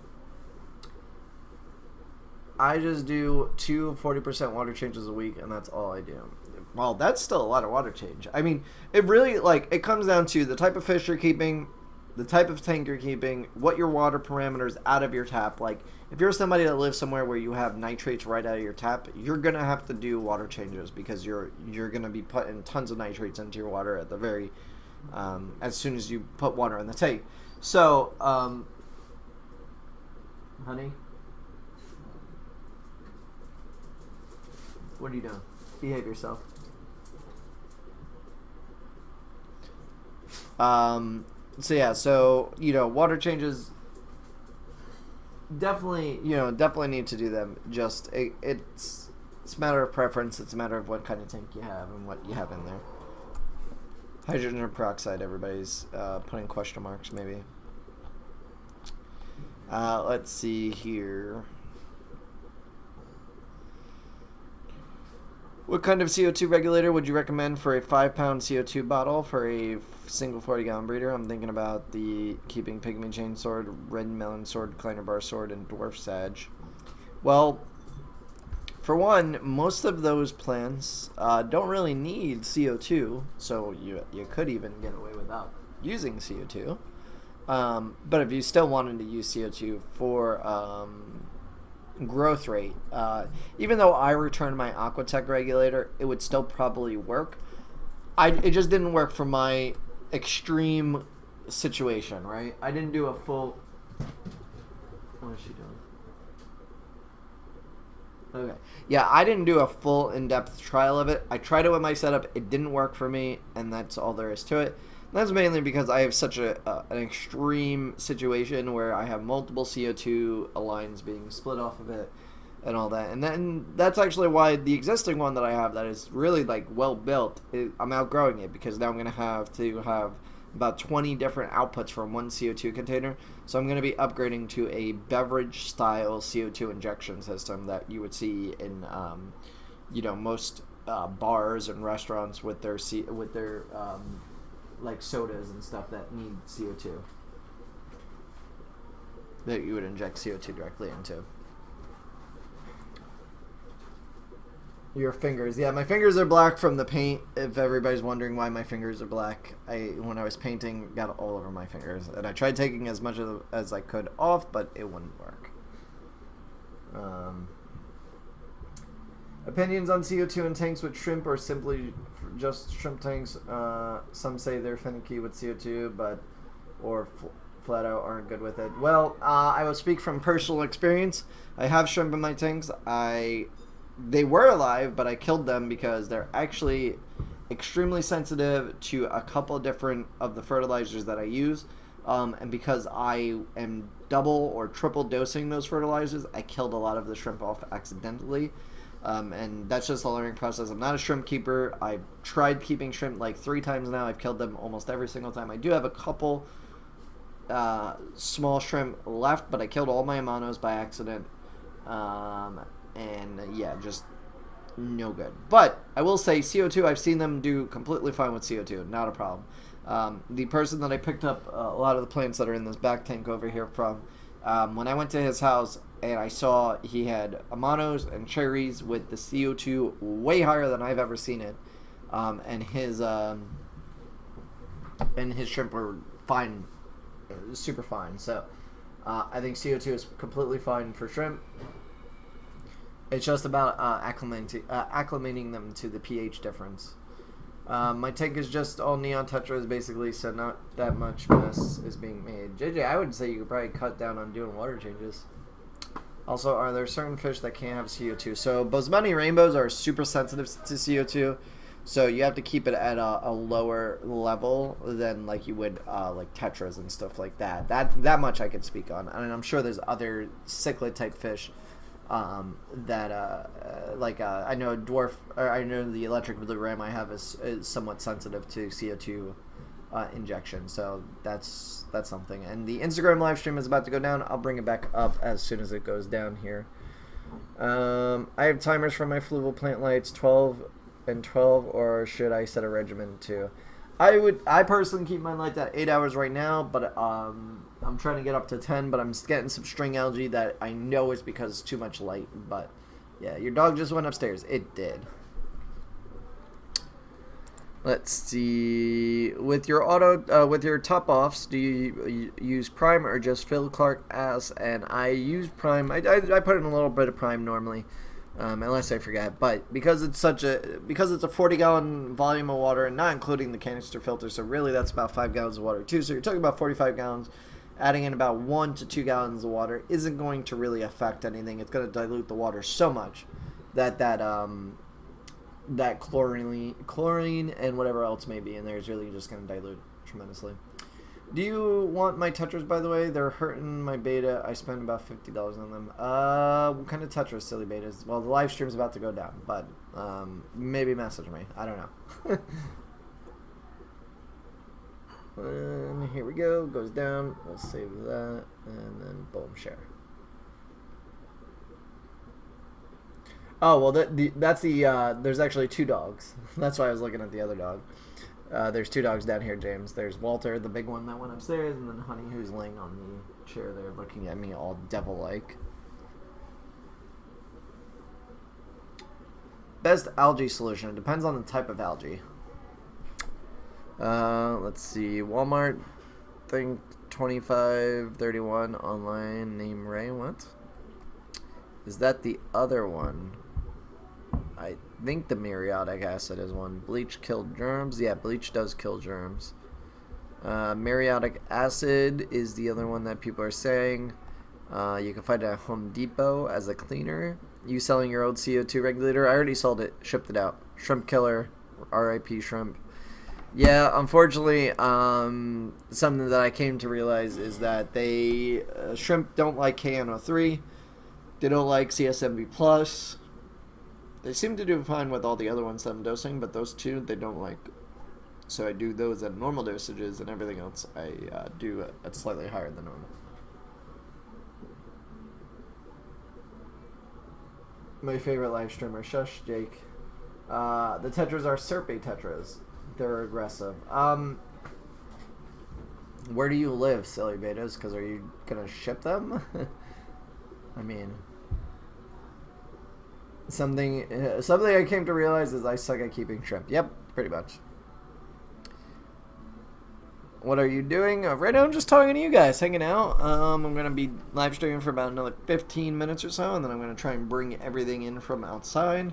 I just do 2 40% water changes a week, and that's all I do. Well, that's still a lot of water change. I mean, it really, it comes down to the type of fish you're keeping, the type of tank you're keeping, what your water parameters out of your tap. Like, if you're somebody that lives somewhere where you have nitrates right out of your tap, you're gonna have to do water changes because you're gonna be putting tons of nitrates into your water at the very as soon as you put water in the tank. So, honey, what are you doing? Behave yourself. So yeah, so, you know, water changes definitely need to do them. Just it's a matter of preference. It's a matter of what kind of tank you have and what you have in there. Hydrogen peroxide, everybody's putting question marks maybe. Let's see here. What kind of CO2 regulator would you recommend for a 5-pound CO2 bottle for a single 40-gallon breeder? I'm thinking about the Keeping Pygmy Chain Sword, Red Melon Sword, Kleiner Bar Sword, and Dwarf Sag. Well, for one, most of those plants don't really need CO2, so you could even get away without using CO2. But if you still wanted to use CO2 for growth rate, even though I returned my Aquatech regulator, it would still probably work. It just didn't work for my extreme situation, right? I didn't do a full... What is she doing? Okay. Yeah, I didn't do a full in-depth trial of it. I tried it with my setup. It didn't work for me, and that's all there is to it. And that's mainly because I have such an extreme situation where I have multiple CO2 lines being split off of it and all that. And then that's actually why the existing one that I have that is really, like, well built, I'm outgrowing it because now I'm going to have about 20 different outputs from one CO2 container. So I'm going to be upgrading to a beverage style CO2 injection system that you would see in most bars and restaurants with their like sodas and stuff that need CO2 that you would inject CO2 directly into. Your fingers. Yeah, my fingers are black from the paint. If everybody's wondering why my fingers are black, when I was painting, got all over my fingers. And I tried taking as much as I could off, but it wouldn't work. Opinions on CO2 in tanks with shrimp or simply just shrimp tanks. Some say they're finicky with CO2, or flat out aren't good with it. Well, I will speak from personal experience. I have shrimp in my tanks. They were alive, but I killed them because they're actually extremely sensitive to a couple different of the fertilizers that I use. And because I am double or triple dosing those fertilizers, I killed a lot of the shrimp off accidentally. And that's just a learning process. I'm not a shrimp keeper. I've tried keeping shrimp like 3 times now. I've killed them almost every single time. I do have a couple small shrimp left, but I killed all my Amanos by accident. And yeah, just no good. But I will say CO2, I've seen them do completely fine with CO2. Not a problem. The person that I picked up a lot of the plants that are in this back tank over here from, when I went to his house and I saw he had Amanos and cherries with the CO2 way higher than I've ever seen it, and his shrimp were fine, super fine. So I think CO2 is completely fine for shrimp. It's just about acclimating them to the pH difference. My tank is just all neon tetras, basically, so not that much mess is being made. JJ, I would say you could probably cut down on doing water changes. Also, are there certain fish that can't have CO2? So, Bosemani rainbows are super sensitive to CO2, so you have to keep it at a lower level than like you would like tetras and stuff like that. That much I can speak on. And I'm sure there's other cichlid type fish that I know the electric blue ram I have is somewhat sensitive to CO2 injection, so that's something. And the Instagram live stream is about to go down. I'll bring it back up as soon as it goes down here. I have timers for my fluval plant lights, 12 and 12, or should I set a regimen to? I personally keep my lights at 8 hours right now, but I'm trying to get up to 10, but I'm getting some string algae that I know is because it's too much light. But yeah, your dog just went upstairs. It did. Let's see. With your with your top offs, do you use prime or just Phil Clark S? And I use prime. I put in a little bit of prime normally, unless I forget. But because it's a 40-gallon volume of water and not including the canister filter, so really that's about 5 gallons of water too. So you're talking about 45 gallons. Adding in about 1 to 2 gallons of water isn't going to really affect anything. It's going to dilute the water so much that chlorine and whatever else may be in there is really just going to dilute tremendously. Do you want my tetras, by the way? They're hurting my beta. I spent about $50 on them. What kind of tetras, silly betas? Well, the live stream's about to go down, but maybe message me. I don't know. And here we go. Goes down. We'll save that, and then boom, share. Oh, well, that's the, there's actually 2 dogs. That's why I was looking at the other dog. There's 2 dogs down here, James. There's Walter, the big one that went upstairs, and then Honey, who's laying on the chair there looking at me all devil-like. Best algae solution. It depends on the type of algae. Let's see. Walmart, thing 2531 online. Name Ray. What? Is that the other one? I think the muriatic acid is one. Bleach killed germs. Yeah, bleach does kill germs. Muriatic acid is the other one that people are saying. You can find it at Home Depot as a cleaner. You selling your old CO2 regulator? I already sold it. Shipped it out. Shrimp killer. RIP shrimp. Yeah, unfortunately, something that I came to realize is that shrimp don't like KNO3. They don't like CSMB+. They seem to do fine with all the other ones that I'm dosing, but those 2 they don't like. So I do those at normal dosages, and everything else I do at slightly higher than normal. My favorite live streamer, Shush Jake. The tetras are Serpe tetras. They're aggressive. Where do you live, silly betas? Because are you gonna ship them? I mean, something I came to realize is I suck at keeping shrimp. Yep, pretty much. What are you doing? Right now I'm just talking to you guys, hanging out. I'm going to be live streaming for about another 15 minutes or so, and then I'm going to try and bring everything in from outside,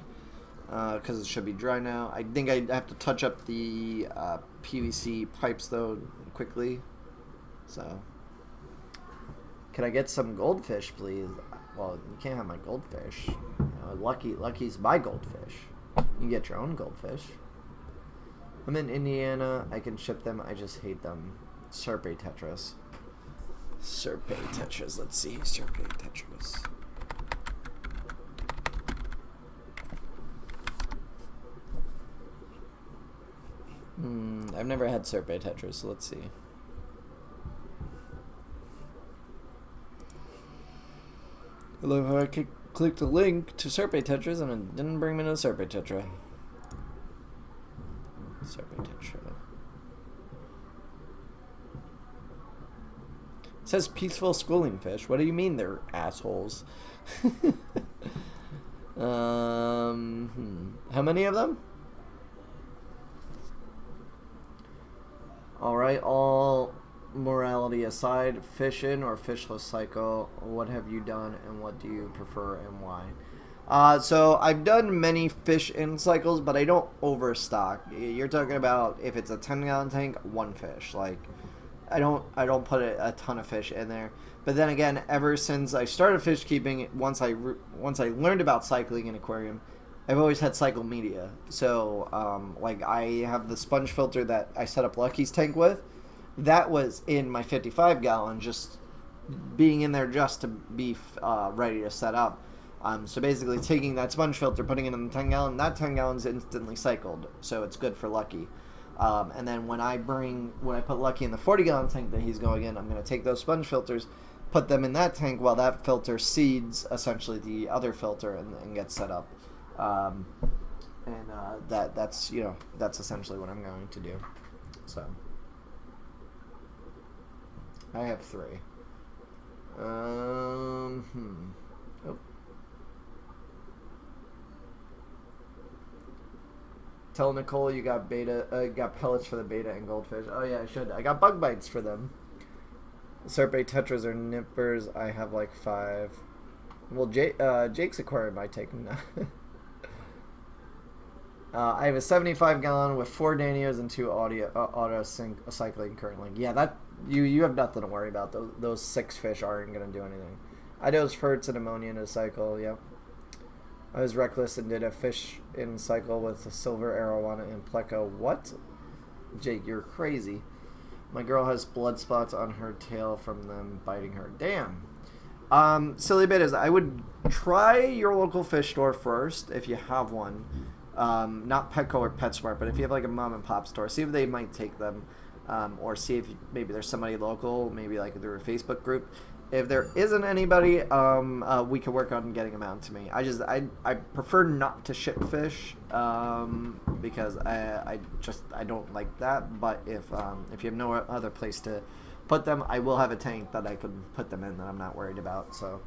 because it should be dry now. I think I have to touch up the PVC pipes, though, quickly. So, can I get some goldfish, please? Well, you can't have my goldfish. Lucky's my goldfish. You get your own goldfish. I'm in Indiana. I can ship them. I just hate them. Serpe tetras. Serpe tetras. Let's see. Serpe tetras. I've never had Serpe tetras, so let's see. I love how I clicked the link to Serpe tetras and it didn't bring me to the Serpe tetra. Serpe tetra. It says peaceful schooling fish. What do you mean they're assholes? How many of them? Alright, all morality aside, fish in or fishless cycle, what have you done and what do you prefer and why? So I've done many fish in cycles, but I don't overstock. You're talking about if it's a 10-gallon tank, 1 fish. Like, I don't put a ton of fish in there. But then again, ever since I started fish keeping, once I learned about cycling in aquarium, I've always had cycle media. So like I have the sponge filter that I set up Lucky's tank with. That was in my 55-gallon, just being in there just to be ready to set up. So basically taking that sponge filter, putting it in the 10-gallon, that 10 gallons instantly cycled, so it's good for Lucky. And then when I put Lucky in the 40-gallon tank that he's going in, I'm going to take those sponge filters, put them in that tank while that filter seeds essentially the other filter and gets set up. That's essentially what I'm going to do. So I have 3. Oh. Tell Nicole you got got pellets for the beta and goldfish. Oh yeah, I should. I got bug bites for them. Serpe tetras or nippers. I have like 5. Well, Jake's aquarium might take them now. I have a 75-gallon with 4 Danios and 2 auto sync cycling currently. Yeah, that you have nothing to worry about. Those 6 fish aren't gonna do anything. I dose ferts and ammonia in a cycle. Yep. I was reckless and did a fish in cycle with a silver arowana and pleco. What? Jake, you're crazy. My girl has blood spots on her tail from them biting her. Damn. Silly bit is I would try your local fish store first if you have one. Not Petco or PetSmart, but if you have like a mom and pop store, see if they might take them, or see if maybe there's somebody local, maybe like through a Facebook group. If there isn't anybody, we could work on getting them out to me. I prefer not to ship fish because I don't like that. But if you have no other place to put them, I will have a tank that I can put them in that I'm not worried about. So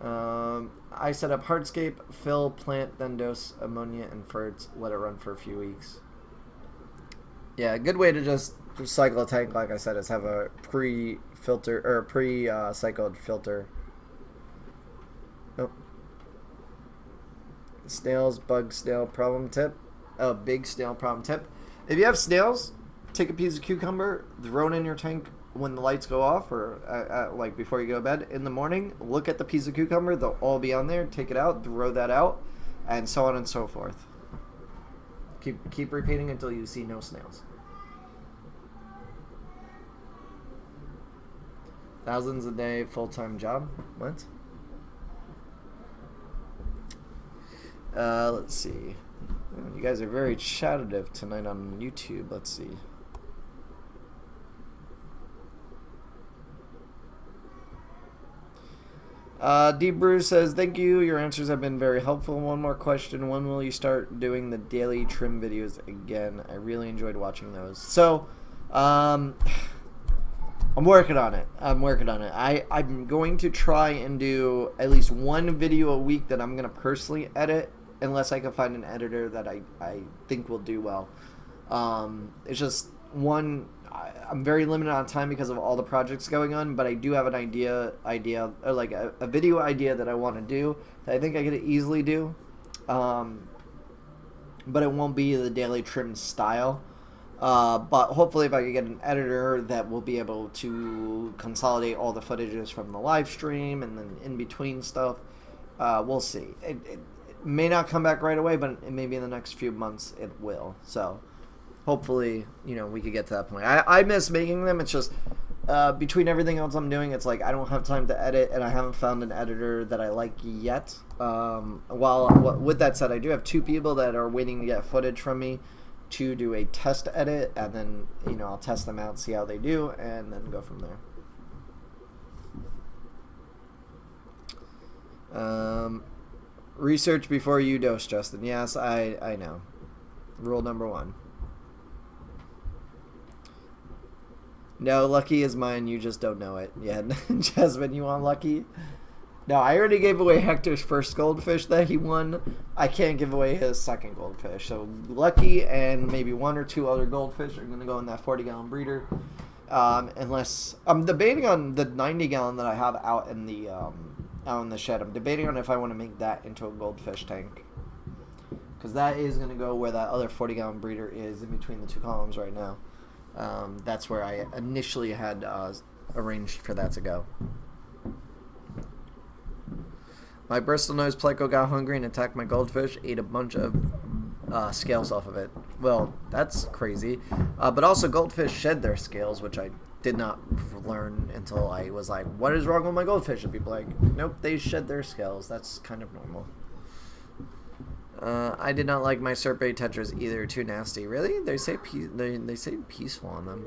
I set up hardscape, fill, plant, then dose ammonia and ferts. Let it run for a few weeks. Yeah, a good way to just cycle a tank, like I said, is have a pre-filter or pre-cycled filter. Nope. Snails, bug snail problem tip. Oh, big snail problem tip. If you have snails, take a piece of cucumber, throw it in your tank when the lights go off, or like before you go to bed in the morning. Look at the piece of cucumber; they'll all be on there. Take it out, throw that out, and so on and so forth. Keep repeating until you see no snails. Thousands a day, full-time job. What? Let's see. You guys are very chattative tonight on YouTube. Let's see. D. Bruce says, thank you. Your answers have been very helpful. One more question. When will you start doing the daily trim videos again? I really enjoyed watching those. So, I'm working on it. I'm going to try and do at least one video a week that I'm going to personally edit, unless I can find an editor that I think will do well. It's just one... I'm very limited on time because of all the projects going on, but I do have an idea or like a video idea that I want to do that I think I could easily do, but it won't be the daily trim style. But hopefully if I can get an editor that will be able to consolidate all the footages from the live stream and then in between stuff, we'll see. It may not come back right away, but maybe in the next few months it will. So hopefully, we could get to that point. I miss making them. It's just between everything else I'm doing, it's like I don't have time to edit, and I haven't found an editor that I like yet. With that said, I do have 2 people that are waiting to get footage from me to do a test edit, and then I'll test them out, see how they do, and then go from there. Research before you dose, Justin. Yes, I know. Rule number 1. No, Lucky is mine. You just don't know it. Yeah, Jasmine, you want Lucky? No, I already gave away Hector's first goldfish that he won. I can't give away his second goldfish. So Lucky and maybe 1 or 2 other goldfish are going to go in that 40-gallon breeder. Unless I'm debating on the 90-gallon that I have out in the shed. I'm debating on if I want to make that into a goldfish tank, because that is going to go where that other 40-gallon breeder is in between the 2 columns right now. That's where I initially had arranged for that to go. My Bristol nose pleco got hungry and attacked my goldfish, ate a bunch of scales off of it. Well, that's crazy. But also goldfish shed their scales, which I did not learn until I was like, what is wrong with my goldfish? And people are like, nope, they shed their scales. That's kind of normal. I did not like my Serpe tetras either. Too nasty. Really? They say peaceful on them.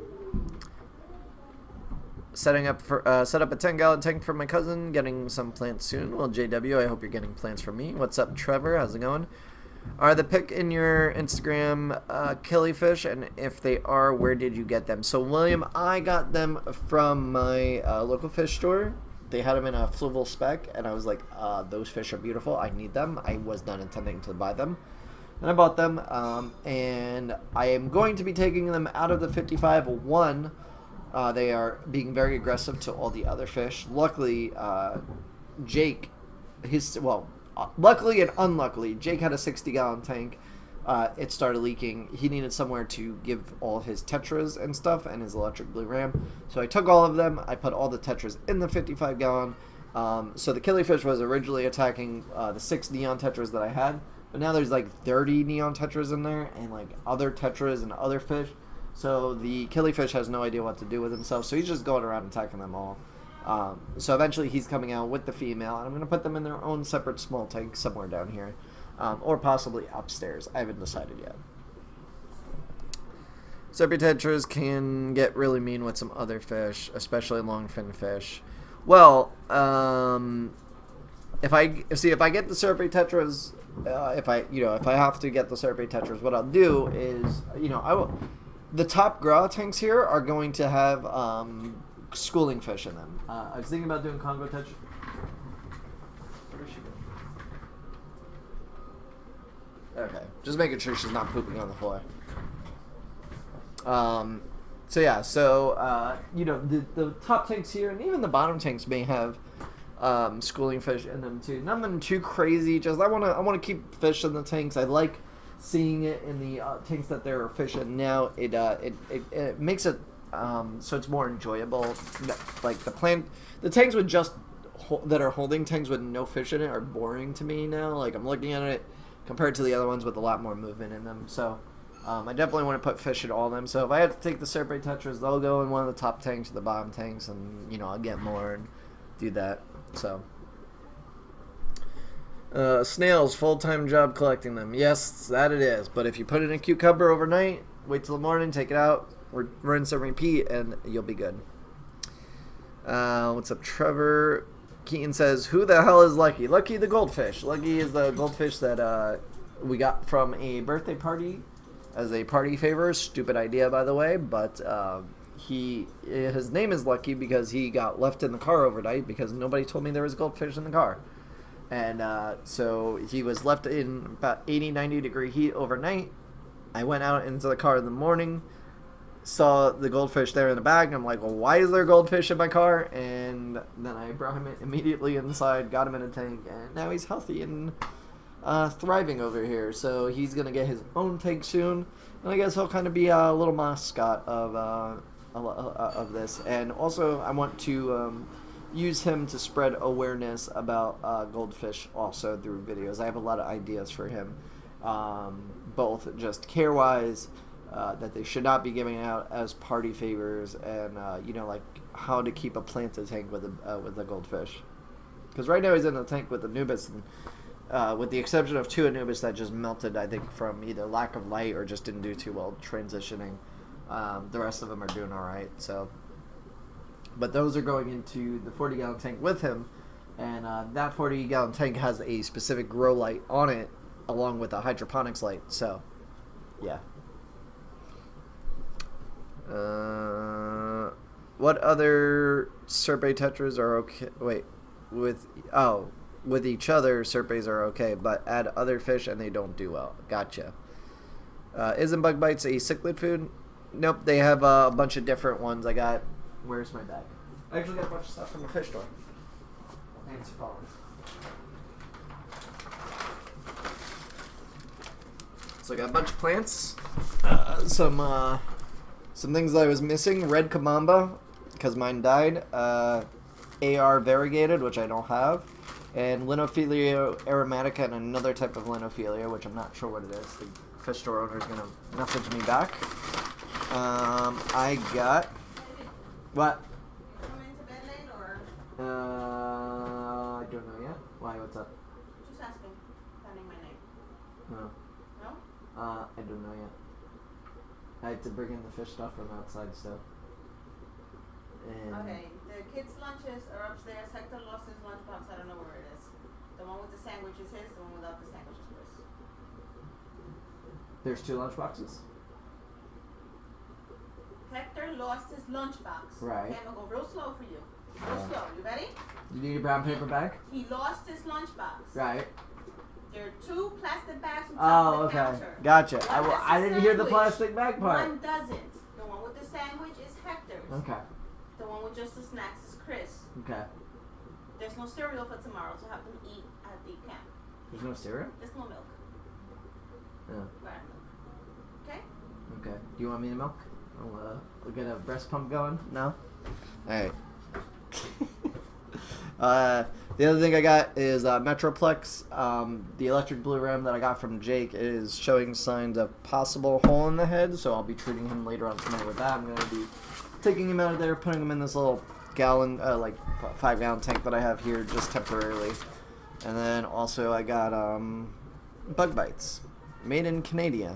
Set up a 10-gallon tank for my cousin. Getting some plants soon. Well, JW, I hope you're getting plants from me. What's up, Trevor? How's it going? Are the pic in your Instagram killifish? And if they are, where did you get them? So, William, I got them from my local fish store. They had them in a fluval speck, and I was like, those fish are beautiful. I need them. I was not intending to buy them. And I bought them, and I am going to be taking them out of the 55. One, they are being very aggressive to all the other fish. Luckily, Jake, luckily and unluckily, Jake had a 60-gallon tank. It started leaking. He needed somewhere to give all his tetras and stuff and his electric blue ram. So I took all of them. I put all the tetras in the 55-gallon. So the killifish was originally attacking the 6 neon tetras that I had. But now there's like 30 neon tetras in there and like other tetras and other fish. So the killifish has no idea what to do with himself. So he's just going around attacking them all. So eventually he's coming out with the female. And I'm going to put them in their own separate small tank somewhere down here. Or possibly upstairs. I haven't decided yet. Serpy tetras can get really mean with some other fish, especially longfin fish. Well, if I get the Serpy tetras, if I have to get the Serpy tetras, what I'll do is, the top gra tanks here are going to have schooling fish in them. I was thinking about doing Congo tetras. Where is she going? Okay, just making sure she's not pooping on the floor. The top tanks here and even the bottom tanks may have schooling fish in them too. Nothing too crazy. Just I want to keep fish in the tanks. I like seeing it in the tanks that there are fish in now. It makes it so it's more enjoyable. Like the tanks with just that are holding tanks with no fish in it are boring to me now. Like I'm looking at it compared to the other ones with a lot more movement in them. So I definitely want to put fish in all of them. So if I have to take the Serpy tetras, they'll go in one of the top tanks or the bottom tanks, and I'll get more and do that. So snails, full-time job collecting them. Yes, that it is. But if you put it in a cucumber overnight, wait till the morning, take it out, rinse and repeat, and you'll be good. What's up, Trevor? Keaton says, who the hell is Lucky? Lucky the goldfish. Lucky is the goldfish that we got from a birthday party as a party favor. Stupid idea, by the way, but his name is Lucky because he got left in the car overnight because nobody told me there was goldfish in the car. And so he was left in about 80, 90 degree heat overnight. I went out into the car in the morning, saw the goldfish there in the bag, and I'm like, well, why is there goldfish in my car? And then I brought him immediately inside, got him in a tank, and now he's healthy and thriving over here. So he's going to get his own tank soon, and I guess he'll kind of be a little mascot of this. And also I want to use him to spread awareness about goldfish also through videos. I have a lot of ideas for him, both just care-wise, that they should not be giving out as party favors, and like how to keep a planted tank with a goldfish. Because right now he's in the tank with Anubis, and with the exception of 2 Anubis that just melted, I think, from either lack of light or just didn't do too well transitioning. The rest of them are doing all right. So, but those are going into the 40-gallon tank with him, and that 40-gallon tank has a specific grow light on it, along with a hydroponics light. So, yeah. What other Serpy tetras are okay? Wait, with each other, Serpys are okay, but add other fish and they don't do well. Gotcha. Isn't bug bites a cichlid food? Nope, they have a bunch of different ones. Where's my bag? I actually got a bunch of stuff from the fish store. Thanks for following. So I got a bunch of plants, some things that I was missing. Red Kamamba, because mine died. AR variegated, which I don't have. And Linophilia aromatica and another type of Linophilia, which I'm not sure what it is. The fish store owner is going to message me back. I got... What? Coming to bed late or? I don't know yet. Why? What's up? Just asking. Finding my name. No. No? I don't know yet. I had to bring in the fish stuff from outside still. And Okay, the kids' lunches are upstairs. Hector lost his lunchbox. I don't know where it is. The one with the sandwich is his. The one without the sandwich is his. there's 2 lunch boxes? Hector lost his lunchbox. Right. Okay, I'm gonna go real slow for you. Real slow. You ready? You need a brown paper bag? He lost his lunchbox. Right. There are 2 plastic bags on top Oh, of the okay. counter. Gotcha. One has the I didn't hear the sandwich, plastic bag part. One doesn't. The one with the sandwich is Hector's. Okay. The one with just the snacks is Chris. Okay. There's no cereal for tomorrow, so have them eat at the camp. There's no cereal? There's no milk. Yeah. Right, milk. Okay? Okay. Do you want me to milk? We'll get a breast pump going? No? Alright. The other thing I got is Metroplex. The electric blue ram that I got from Jake is showing signs of possible hole in the head, so I'll be treating him later on tonight with that. I'm going to be taking him out of there, putting him in this little gallon, 5-gallon tank that I have here just temporarily. And then also I got bug bites, made in Canada.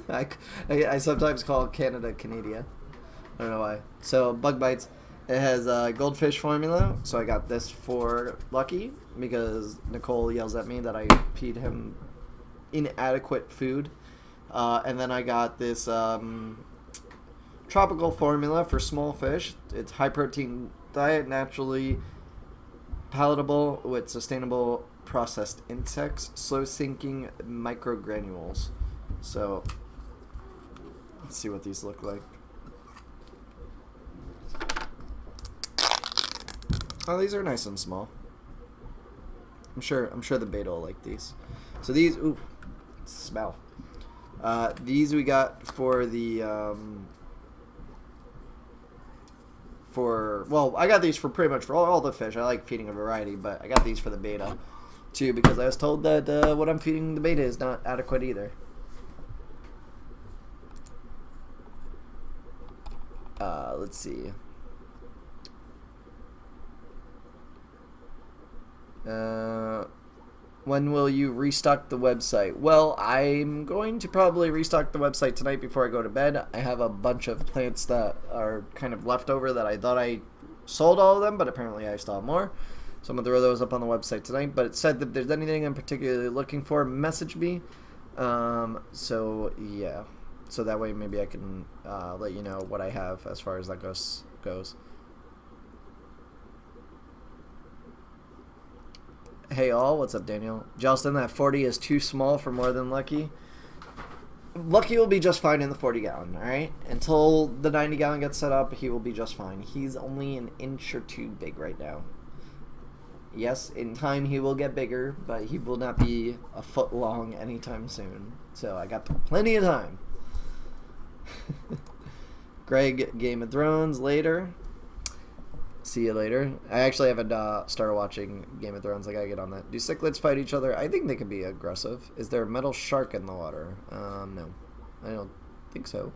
I sometimes call it Canada. I don't know why. So bug bites. It has goldfish formula, so I got this for Lucky because Nicole yells at me that I feed him inadequate food. And then I got this tropical formula for small fish. It's high protein diet, naturally palatable with sustainable processed insects, slow sinking microgranules. So let's see what these look like. Oh, these are nice and small. I'm sure the beta will like these. So these, ooh, smell. These we got for the I got these for pretty much for all the fish. I like feeding a variety, but I got these for the beta too because I was told that what I'm feeding the beta is not adequate either. Let's see. When will you restock the website? Well, I'm going to probably restock the website tonight before I go to bed. I have a bunch of plants that are kind of leftover that I thought I sold all of them, but apparently I still have more. So I'm going to throw those up on the website tonight. But it said that if there's anything I'm particularly looking for, message me. So, yeah. So that way maybe I can let you know what I have as far as that goes. Hey all, what's up Daniel? Justin, that 40 is too small for more than Lucky. Lucky will be just fine in the 40 gallon, alright? Until the 90 gallon gets set up, he will be just fine. He's only an inch or 2 big right now. Yes, in time he will get bigger, but he will not be a foot long anytime soon. So I got plenty of time. Greg, Game of Thrones later. See you later. I actually haven't started watching Game of Thrones. I gotta get on that. Do cichlids fight each other? I think they can be aggressive. Is there a metal shark in the water? No. I don't think so.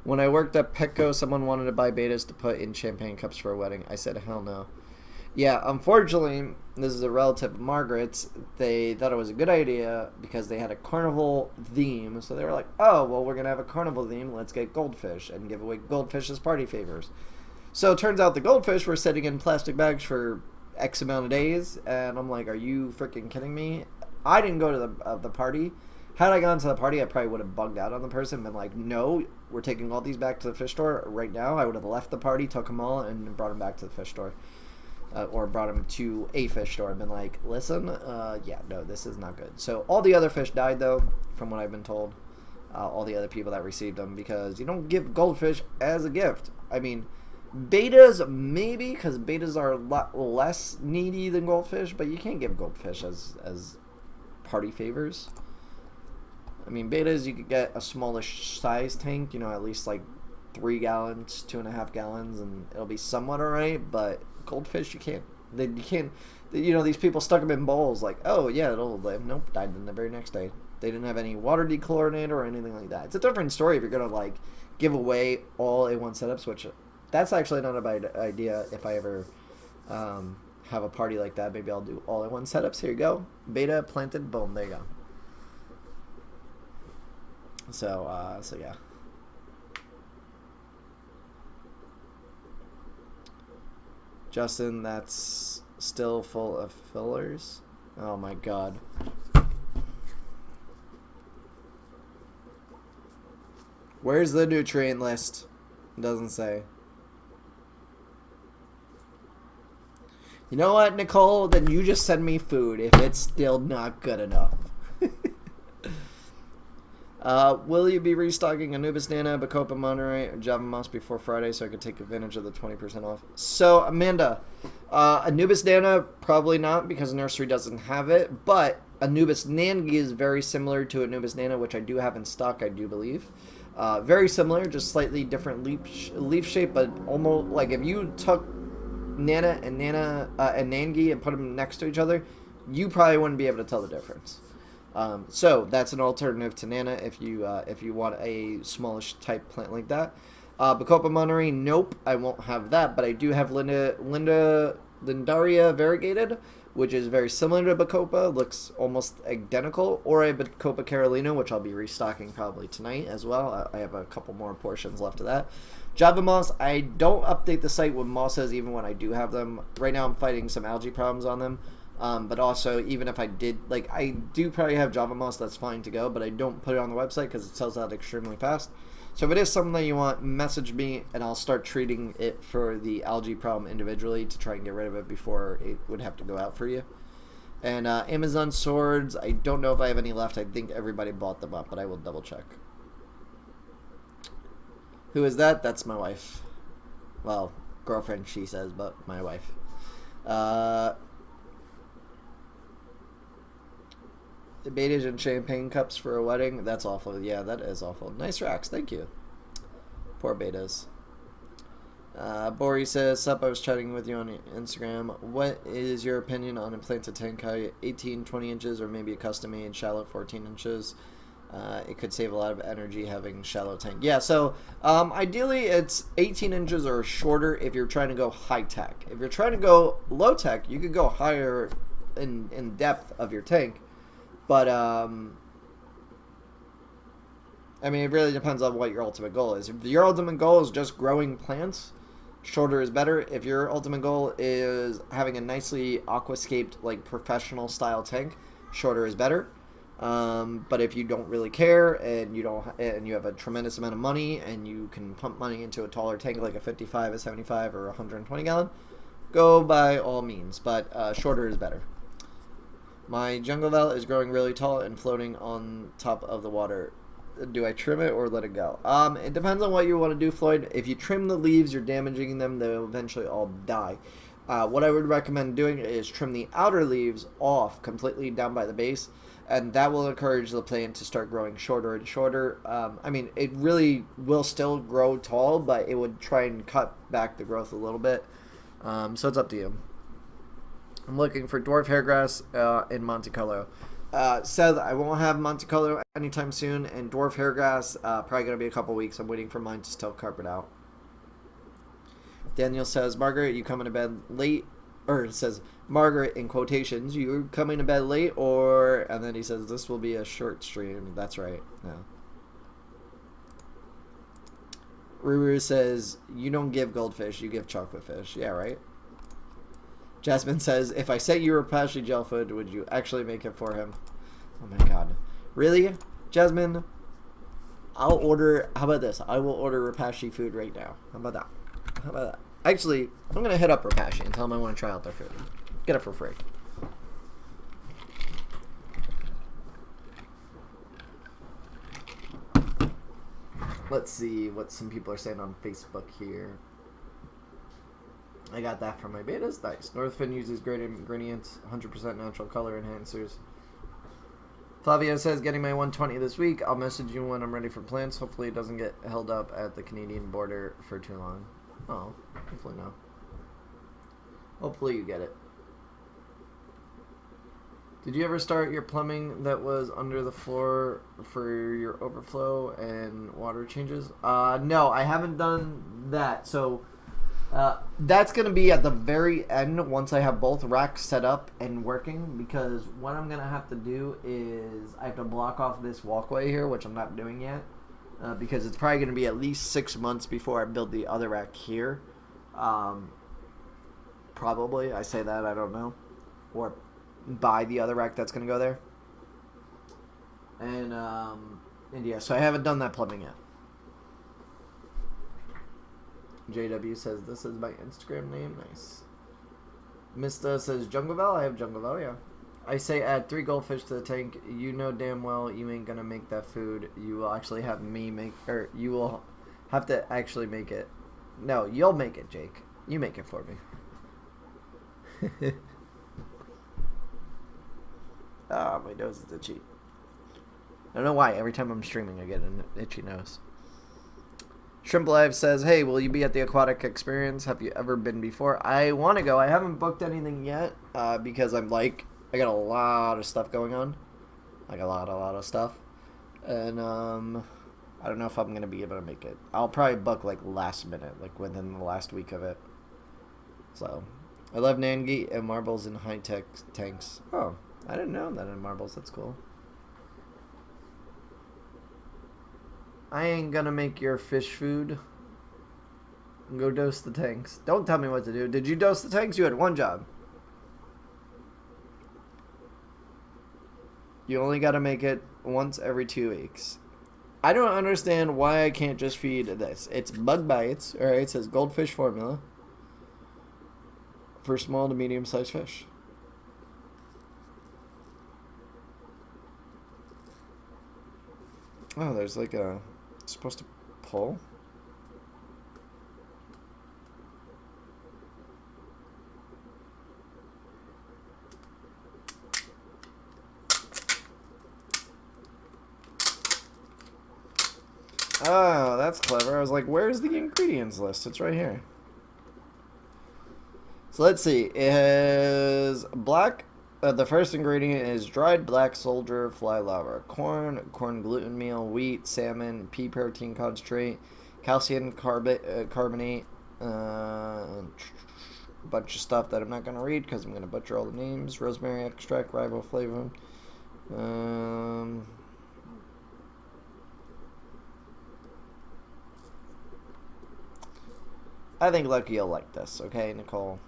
When I worked at Petco, someone wanted to buy betas to put in champagne cups for a wedding. I said, hell no. Yeah, unfortunately, this is a relative of Margaret's. They thought it was a good idea because they had a carnival theme. So they were like, oh, well, we're going to have a carnival theme. Let's get goldfish and give away goldfish as party favors. So it turns out the goldfish were sitting in plastic bags for X amount of days, and I'm like, are you freaking kidding me? I didn't go to the party. Had I gone to the party, I probably would have bugged out on the person and been like, no, we're taking all these back to the fish store right now. I would have left the party, took them all, and brought them back to the fish store. Or brought them to a fish store and been like, listen, yeah, no, this is not good. So all the other fish died, though, from what I've been told. All the other people that received them, because you don't give goldfish as a gift. I mean, betas maybe, because betas are a lot less needy than goldfish, but you can't give goldfish as party favors. I mean, betas, you could get a smallish size tank, you know, at least like 3 gallons, 2.5 gallons, and it'll be somewhat alright, but goldfish, you can't. You can't, you know, these people stuck them in bowls like, oh yeah, it'll live. Nope, died in the very next day. They didn't have any water dechlorinator or anything like that. It's a different story if you're going to, like, give away all A1 setups, which that's actually not a bad idea. If I ever have a party like that, maybe I'll do all A1 setups. Here you go. Beta planted, boom, there you go. So yeah. Justin, that's still full of fillers. Oh my god. Where's the nutrient list? It doesn't say. You know what, Nicole? Then you just send me food if it's still not good enough. Will you be restocking Anubis Nana, Bacopa Monterey, or Java Moss before Friday so I could take advantage of the 20% off? So, Amanda, Anubis Nana, probably not because Nursery doesn't have it, but Anubis Nangi is very similar to Anubis Nana, which I do have in stock, I do believe. Very similar, just slightly different leaf shape, but almost like if you took Nana and Nangi and put them next to each other, you probably wouldn't be able to tell the difference. So that's an alternative to Nana if you want a smallish type plant like that. Bacopa Monterey, nope, I won't have that, but I do have Lindaria variegated, which is very similar to Bacopa, looks almost identical, or a Bacopa Carolina, which I'll be restocking probably tonight as well. I have a couple more portions left of that. Java Moss, I don't update the site with mosses even when I do have them. Right now I'm fighting some algae problems on them. But also, even if I did, like, I do probably have Java Moss that's fine to go, but I don't put it on the website because it sells out extremely fast. So if it is something that you want, message me, and I'll start treating it for the algae problem individually to try and get rid of it before it would have to go out for you. And Amazon swords, I don't know if I have any left. I think everybody bought them up, but I will double check. Who is that? That's my wife. Well, girlfriend, she says, but my wife. Betas and champagne cups for a wedding. That's awful. Yeah, that is awful. Nice racks. Thank you. Poor betas. Bori says, sup, I was chatting with you on Instagram. What is your opinion on implanted tenkai 18, 20 inches, or maybe a custom-made shallow 14 inches? It could save a lot of energy having shallow tank. Yeah, so ideally it's 18 inches or shorter if you're trying to go high-tech. If you're trying to go low-tech, you could go higher in depth of your tank. But, I mean, it really depends on what your ultimate goal is. If your ultimate goal is just growing plants, shorter is better. If your ultimate goal is having a nicely aquascaped, like, professional-style tank, shorter is better. But if you don't really care and you have a tremendous amount of money and you can pump money into a taller tank like a 55, a 75, or 120 gallon, go by all means. But, shorter is better. My jungle val is growing really tall and floating on top of the water. Do I trim it or let it go? It depends on what you want to do, Floyd. If you trim the leaves, you're damaging them. They'll eventually all die. What I would recommend doing is trim the outer leaves off completely down by the base, and that will encourage the plant to start growing shorter and shorter. I mean, it really will still grow tall, but it would try and cut back the growth a little bit. So it's up to you. I'm looking for dwarf hairgrass in Monte Carlo. Seth, I won't have Monte Carlo anytime soon, and dwarf hairgrass probably going to be a couple weeks. I'm waiting for mine to still carpet out. Daniel says, Margaret, you coming to bed late? Or it says, Margaret, in quotations, you coming to bed late? Or, and then he says, this will be a short stream. That's right. No. Ruru says, you don't give goldfish, you give chocolate fish. Yeah, right? Jasmine says, if I sent you Rapashi gel food, would you actually make it for him? Oh my god. Really? Jasmine? I'll order, how about this? I will order Rapashi food right now. How about that? How about that? Actually, I'm going to hit up Rapashi and tell them I want to try out their food. Get it for free. Let's see what some people are saying on Facebook here. I got that from my betas. Nice. Northfin uses great ingredients, 100% natural color enhancers. Flavio says, getting my 120 this week. I'll message you when I'm ready for plants. Hopefully it doesn't get held up at the Canadian border for too long. Oh, hopefully no. Hopefully you get it. Did you ever start your plumbing that was under the floor for your overflow and water changes? No, I haven't done that. So that's going to be at the very end once I have both racks set up and working, because what I'm going to have to do is I have to block off this walkway here, which I'm not doing yet, because it's probably going to be at least 6 months before I build the other rack here. Probably. I say that, I don't know. Or buy the other rack that's going to go there. And yeah, so I haven't done that plumbing yet. JW says, this is my Instagram name. Nice. Mista says Jungle Bell. I have Jungle Bell, yeah. I say add 3 goldfish to the tank. You know damn well you ain't gonna make that food. You will actually have me make, or you will have to actually make it. No, you'll make it, Jake. You make it for me. Ah, my nose is itchy. I don't know why. Every time I'm streaming, I get an itchy nose. Shrimp Live says, hey, will you be at the aquatic experience? Have you ever been before? I want to go. I haven't booked anything yet because I'm like, I got a lot of stuff going on. Like a lot of stuff. And I don't know if I'm going to be able to make it. I'll probably book like last minute, like within the last week of it. So, I love Nangi and marbles in high-tech tanks. Oh, I didn't know that in marbles. That's cool. I ain't gonna make your fish food. Go dose the tanks. Don't tell me what to do. Did you dose the tanks? You had one job. You only gotta make it once every 2 weeks. I don't understand why I can't just feed this. It's bug bites. Alright, it says goldfish formula for small to medium sized fish. Oh, there's like a... supposed to pull? Oh, that's clever. I was like, where's the ingredients list? It's right here. So let's see. It has black... the first ingredient is dried black soldier fly larva, corn gluten meal, wheat, salmon, pea protein concentrate, calcium carbonate, a bunch of stuff that I'm not going to read because I'm going to butcher all the names, rosemary extract, riboflavin. I think Lucky will like this, okay, Nicole?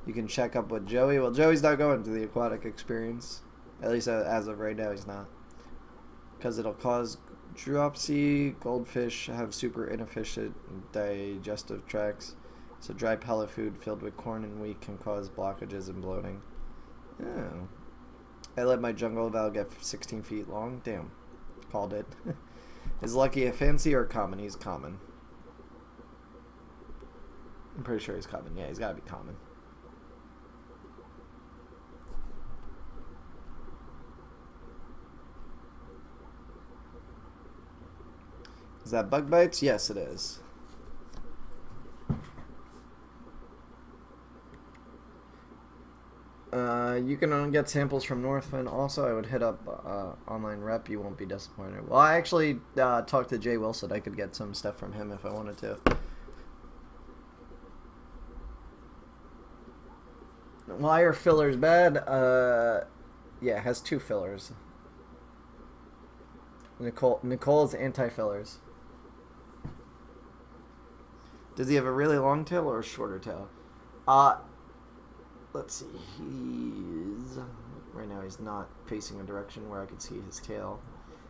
You can check up with Joey. Well, Joey's not going to the aquatic experience. At least as of right now, he's not. Because it'll cause dropsy. Goldfish have super inefficient digestive tracts. So dry pellet food filled with corn and wheat can cause blockages and bloating. Oh. I let my jungle valve get 16 feet long. Damn. Called it. Is Lucky a fancy or common? He's common. I'm pretty sure he's common. Yeah, he's got to be common. Is that bug bites? Yes, it is. You can get samples from Northwind. Also, I would hit up online rep. You won't be disappointed. Well, I actually talked to Jay Wilson. I could get some stuff from him if I wanted to. Why are fillers bad? Yeah, it has 2 fillers. Nicole's anti-fillers. Does he have a really long tail or a shorter tail? Let's see. Right now he's not facing a direction where I could see his tail.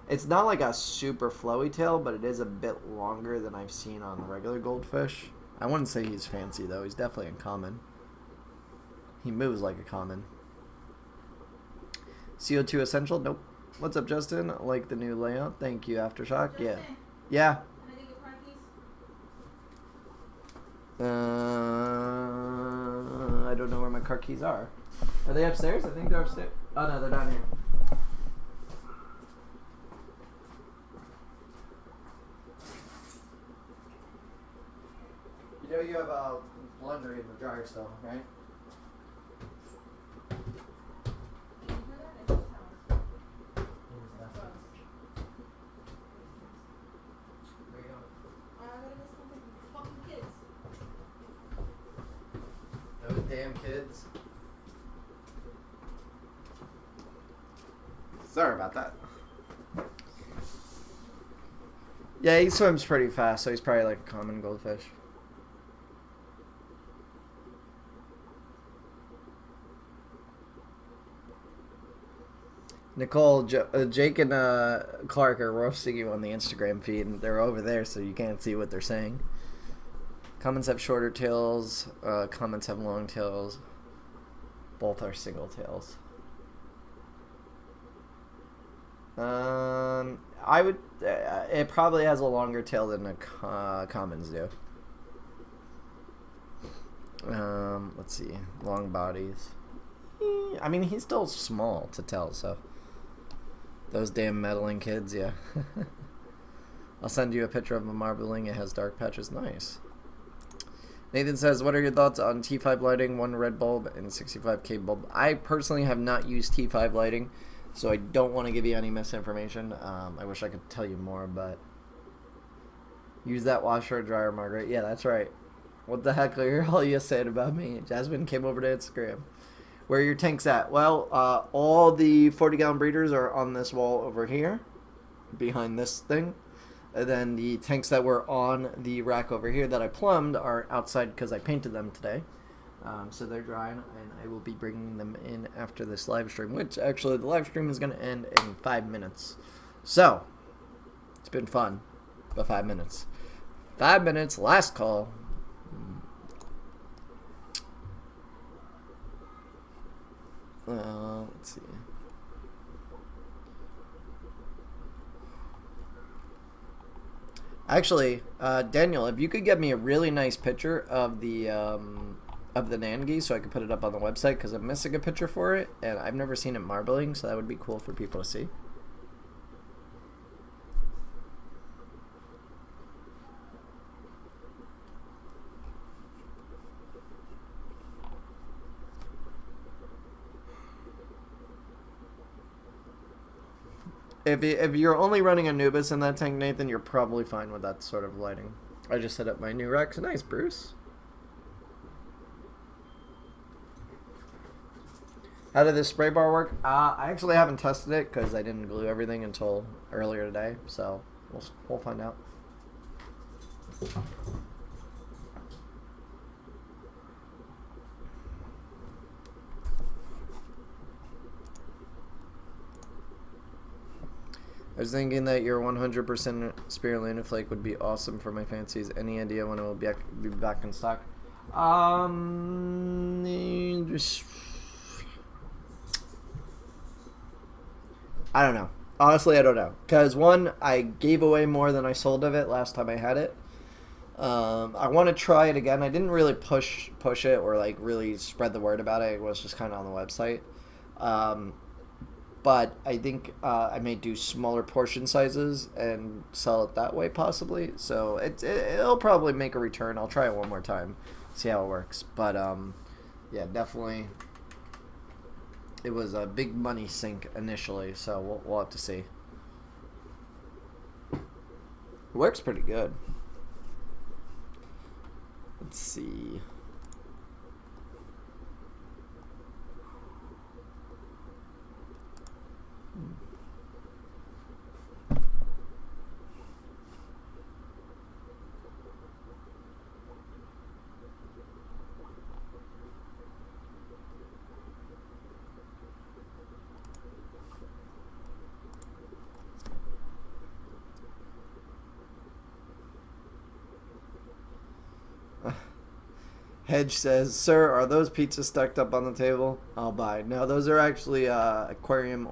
It's not like a super flowy tail, but it is a bit longer than I've seen on the regular goldfish. I wouldn't say he's fancy, though. He's definitely uncommon. He moves like a common. CO2 essential? Nope. What's up, Justin? Like the new layout? Thank you, Aftershock. Justin, Yeah. Yeah. can I get your car keys? I don't know where my car keys are. Are they upstairs? I think they're upstairs. Oh no, they're down here. You know you have a blender in the dryer still, right? Can you do that? It's just sounds. Where you going? I gotta get something for fucking kids. Those damn kids. Sorry about that. Yeah, he swims pretty fast, so he's probably like a common goldfish. Nicole, Jake, and Clark are roasting you on the Instagram feed, and they're over there, so you can't see what they're saying. Comments have shorter tails. Comments have long tails. Both are single tails. I would. It probably has a longer tail than the commons do. Let's see. Long bodies. I mean, he's still small to tell, so. Those damn meddling kids, yeah. I'll send you a picture of a marbling. It has dark patches. Nice. Nathan says, what are your thoughts on T5 lighting, 1 red bulb, and 65K bulb? I personally have not used T5 lighting, so I don't want to give you any misinformation. I wish I could tell you more, but... Use that washer or dryer, Margaret. Yeah, that's right. What the heck are all you saying about me? Jasmine came over to Instagram. Where are your tanks at? Well, all the 40-gallon breeders are on this wall over here, behind this thing. And then the tanks that were on the rack over here that I plumbed are outside because I painted them today. So they're drying, and I will be bringing them in after this live stream, which actually the live stream is going to end in 5 minutes. So, it's been fun, but 5 minutes. 5 minutes, last call. Let's see. Actually, Daniel, if you could get me a really nice picture of the Nangi so I could put it up on the website, because I'm missing a picture for it, and I've never seen it marbling, so that would be cool for people to see. If you're only running Anubis in that tank, Nathan, you're probably fine with that sort of lighting. I just set up my new racks. Nice, Bruce. How did this spray bar work? I actually haven't tested it because I didn't glue everything until earlier today. So we'll find out. I was thinking that your 100% spirulina flake would be awesome for my fancies. Any idea when it will be back in stock? I don't know. Honestly, I don't know. Because, one, I gave away more than I sold of it last time I had it. I want to try it again. I didn't really push it or, like, really spread the word about it. It was just kind of on the website. But I think I may do smaller portion sizes and sell it that way, possibly. So it'll probably make a return. I'll try it one more time, see how it works. But yeah, definitely, it was a big money sink initially. So we'll have to see. It works pretty good. Let's see. Hedge says, "Sir, are those pizzas stacked up on the table? I'll buy." No, those are actually aquarium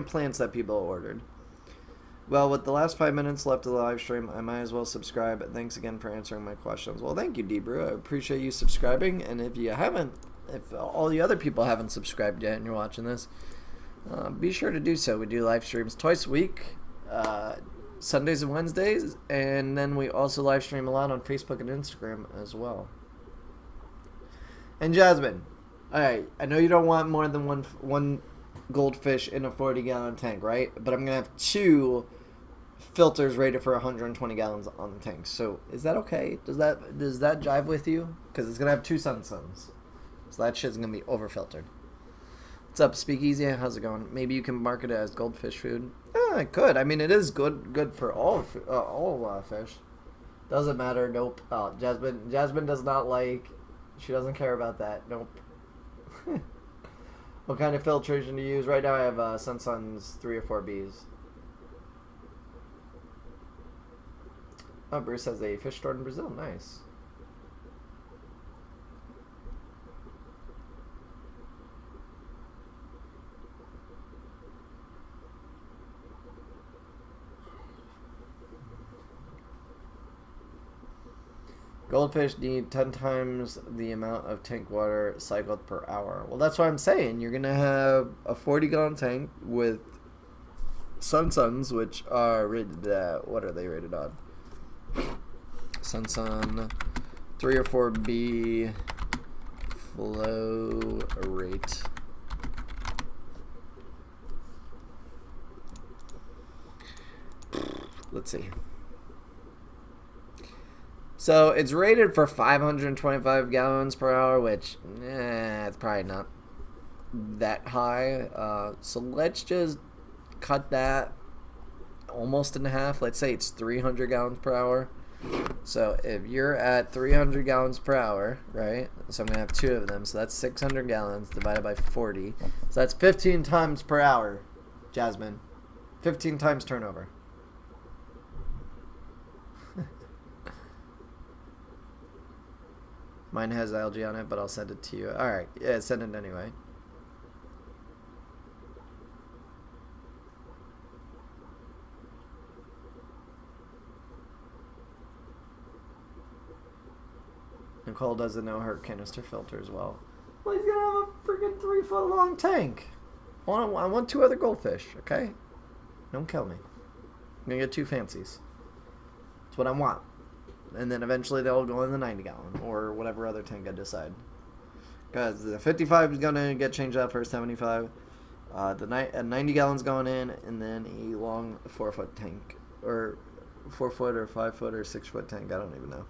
plants that people ordered. Well, with the last 5 minutes left of the live stream, I might as well subscribe. Thanks again for answering my questions. Well, thank you, Debrew. I appreciate you subscribing. And if all the other people haven't subscribed yet and you're watching this, be sure to do so. We do live streams twice a week. Sundays and Wednesdays, and then we also live stream a lot on Facebook and Instagram as well. And Jasmine, alright, I know you don't want more than one goldfish in a 40-gallon tank, right? But I'm going to have 2 filters rated for 120 gallons on the tank. So is that okay? Does that jive with you? Because it's going to have 2 suns. So that shit's going to be over-filtered. What's up, Speakeasy? How's it going? Maybe you can market it as goldfish food. I could. I mean, it is good for all fish. Doesn't matter. Nope. Jasmine does not like. She doesn't care about that. Nope. What kind of filtration do you use? Right now I have Sunsun's 3 or 4Bs. Oh, Bruce has a fish stored in Brazil. Nice. Goldfish need 10 times the amount of tank water cycled per hour. Well, that's what I'm saying. You're going to have a 40-gallon tank with Sunsuns, which are rated at, what are they rated on? Sunsun 3 or 4B flow rate. Let's see. So it's rated for 525 gallons per hour, which it's probably not that high. So let's just cut that almost in half. Let's say it's 300 gallons per hour. So if you're at 300 gallons per hour, right? So I'm going to have 2 of them. So that's 600 gallons divided by 40. So that's 15 times per hour, Jasmine. 15 times turnover. Mine has algae on it, but I'll send it to you. Alright, yeah, send it anyway. Nicole doesn't know her canister filter as well. Well, he's gonna have a freaking 3-foot long tank. I want 2 other goldfish, okay? Don't kill me. I'm gonna get 2 fancies. That's what I want. And then eventually they'll go in the 90-gallon or whatever other tank I decide. Because the 55 is going to get changed out for a 75. The 90 gallons going in, and then a long 4-foot tank. Or 4-foot or 5-foot or 6-foot tank. I don't even know.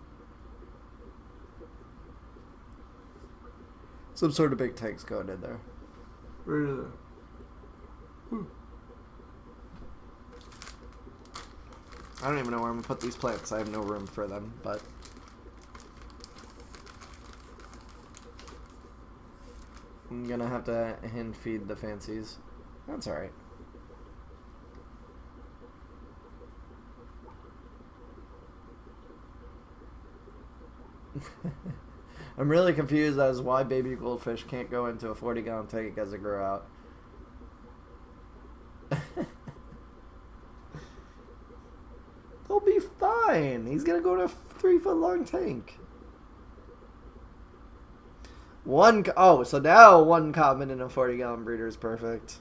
Some sort of big tanks going in there. Right in there. I don't even know where I'm going to put these plants. I have no room for them, but... I'm going to have to hand feed the fancies. That's alright. I'm really confused as why baby goldfish can't go into a 40-gallon tank as they grow out. They'll be fine. He's gonna go to a 3-foot-long tank. So now 1 common in a 40-gallon breeder is perfect.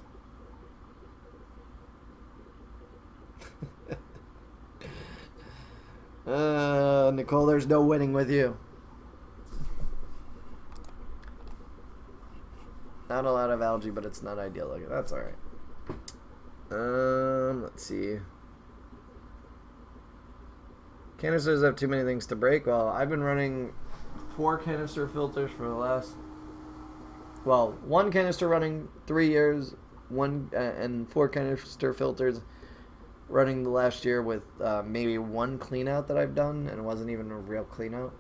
Nicole, there's no winning with you. Not a lot of algae, but it's not ideal looking. That's alright. Let's see. Canisters have too many things to break. Well, I've been running 4 canister filters for the last... Well, 1 canister running 3 years, and 4 canister filters running the last year with maybe 1 clean out that I've done, and it wasn't even a real clean out.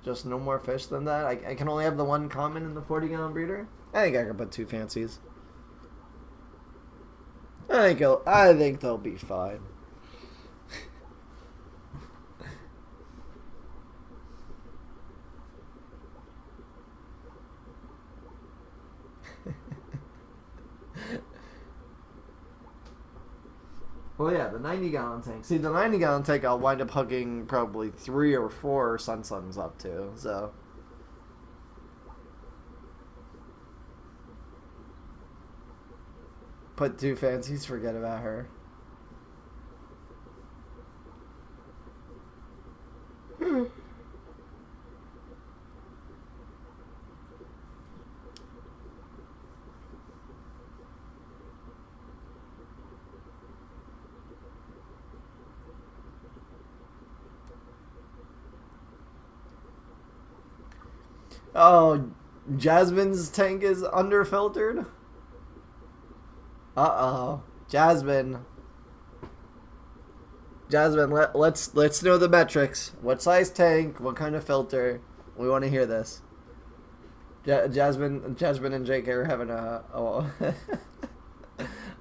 Just no more fish than that? I can only have the 1 common in the 40-gallon breeder? I think I can put 2 fancies. I think they'll be fine. Well, yeah, the 90-gallon tank. See, the 90-gallon tank I'll wind up hooking probably 3 or 4 Sunsuns up to, so... Put 2 fancies, forget about her. Oh, Jasmine's tank is underfiltered? Uh-oh. Jasmine. Jasmine, let's know the metrics. What size tank? What kind of filter? We want to hear this. Jasmine and Jake are having a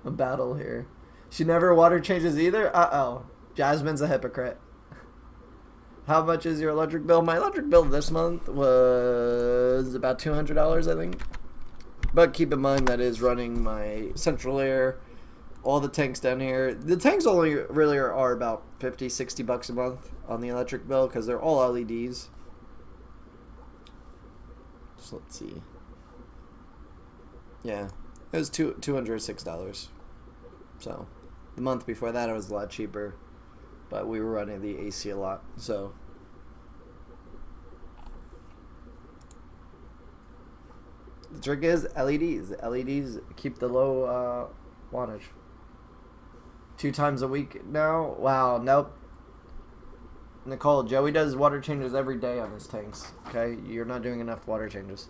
battle here. She never water changes either. Jasmine's a hypocrite. How much is your electric bill? My electric bill this month was about $200, I think. But keep in mind that is running my central air, all the tanks down here. The tanks only really are about 50, 60 bucks a month on the electric bill because they're all LEDs. So let's see. Yeah, it was $206. So the month before that it was a lot cheaper, but we were running the AC a lot. So the trick is LEDs. LEDs keep the low wattage. 2 times a week now? Wow, nope. Nicole, Joey does water changes every day on his tanks. Okay? You're not doing enough water changes.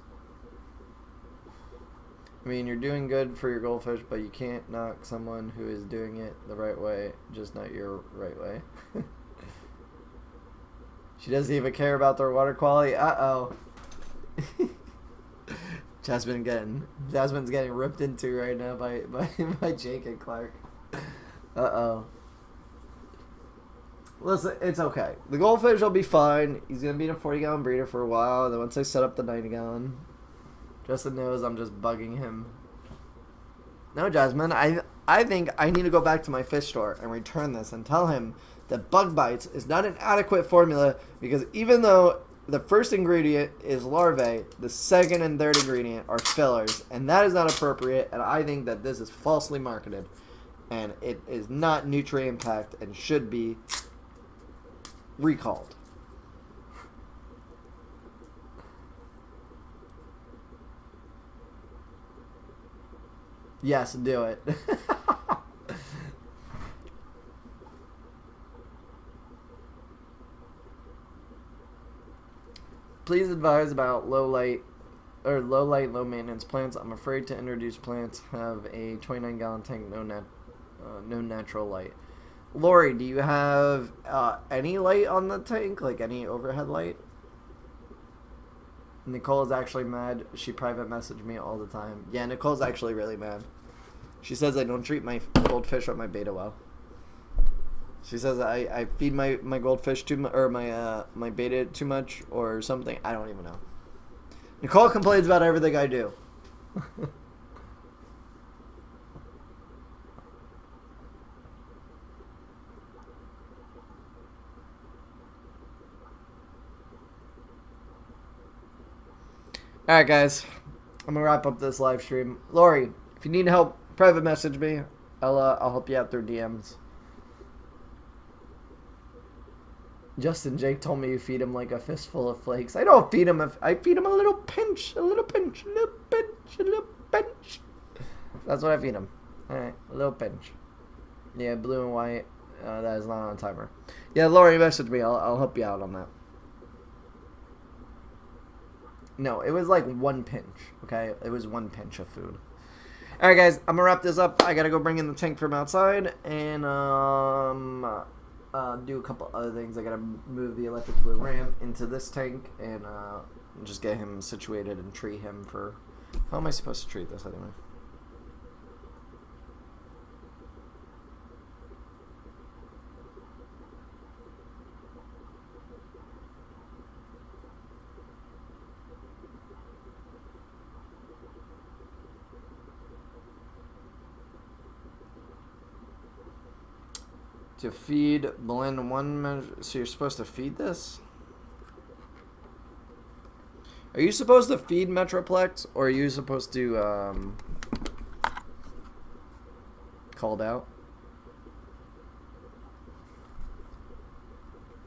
I mean, you're doing good for your goldfish, but you can't knock someone who is doing it the right way, just not your right way. She doesn't even care about their water quality. Uh-oh. Jasmine's getting ripped into right now by Jake and Clark. Uh-oh. Listen, it's okay. The goldfish will be fine. He's going to be in a 40-gallon breeder for a while. Then once I set up the 90-gallon, Justin knows I'm just bugging him. No, Jasmine, I think I need to go back to my fish store and return this and tell him that bug bites is not an adequate formula because even though the first ingredient is larvae, the second and third ingredient are fillers, and that is not appropriate, and I think that this is falsely marketed, and it is not nutrient packed and should be recalled. Yes, do it. Please advise about low light, low maintenance plants. I'm afraid to introduce plants. Have a 29-gallon tank, no natural light. Lori, do you have any light on the tank, like any overhead light? Nicole is actually mad. She private messaged me all the time. Yeah, Nicole's actually really mad. She says I don't treat my goldfish or my beta well. She says I feed my goldfish too much, or my beta too much, or something. I don't even know. Nicole complains about everything I do. Alright, guys. I'm going to wrap up this live stream. Lori, if you need help, private message me. I'll help you out through DMs. Justin Jake told me you feed him like a fistful of flakes. I don't feed him. I feed him a little pinch. A little pinch. A little pinch. A little pinch. That's what I feed him. Alright, a little pinch. Yeah, blue and white. That is not on a timer. Yeah, Lori, message me. I'll help you out on that. No, it was like 1 pinch, okay? It was 1 pinch of food. Alright, guys, I'm gonna wrap this up. I gotta go bring in the tank from outside and do a couple other things. I gotta move the electric blue ram into this tank and just get him situated and treat him for... How am I supposed to treat this anyway? To feed, blend 1 measure. So you're supposed to feed this? Are you supposed to feed Metroplex, or are you supposed to called out?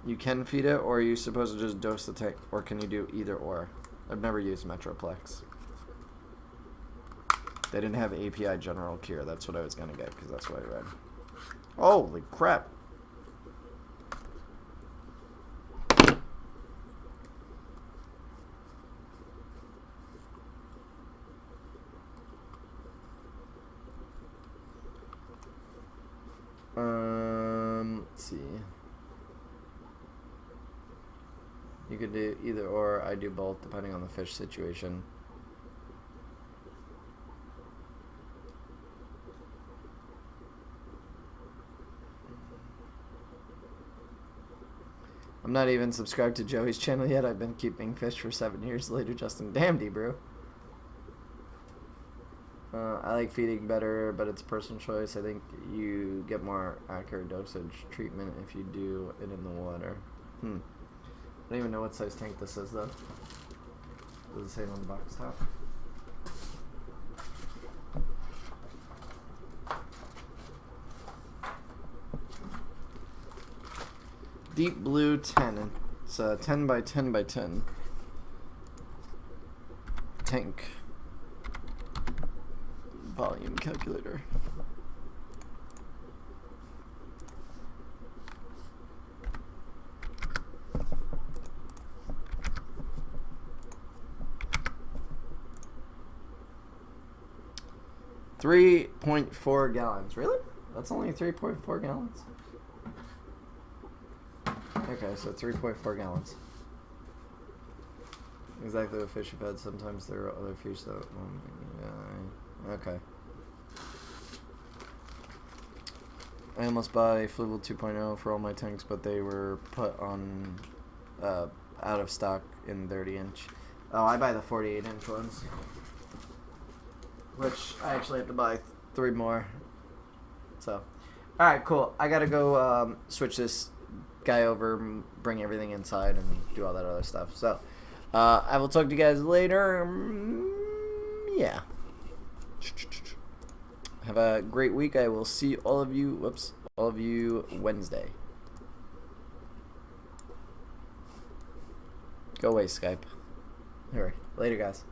You can feed it, or are you supposed to just dose the tank, or can you do either or? I've never used Metroplex. They didn't have API General Cure. That's what I was gonna get because that's what I read. Holy crap. Let's see. You could do either or. I do both depending on the fish situation. I'm not even subscribed to Joey's channel yet. I've been keeping fish for 7 years later, Justin. Damn, D, bro. I like feeding better, but it's personal choice. I think you get more accurate dosage treatment if you do it in the water. I don't even know what size tank this is, though. Does it say it on the box top? Deep blue 10. It's a 10 by 10 by 10 tank. Volume calculator. $3.4 gallons. Really? That's only 3.4 gallons? Okay, so 3.4 gallons. Exactly what fish you've had. Sometimes there are other fish that... okay. I almost bought a Fluval 2.0 for all my tanks, but they were put on out of stock in 30-inch. Oh, I buy the 48-inch ones. Which I actually have to buy 3 more. So, alright, cool. I gotta go switch this guy over, bring everything inside, and do all that other stuff. So, I will talk to you guys later. Yeah. Have a great week. I will see all of you, all of you Wednesday. Go away, Skype. Alright, later, guys.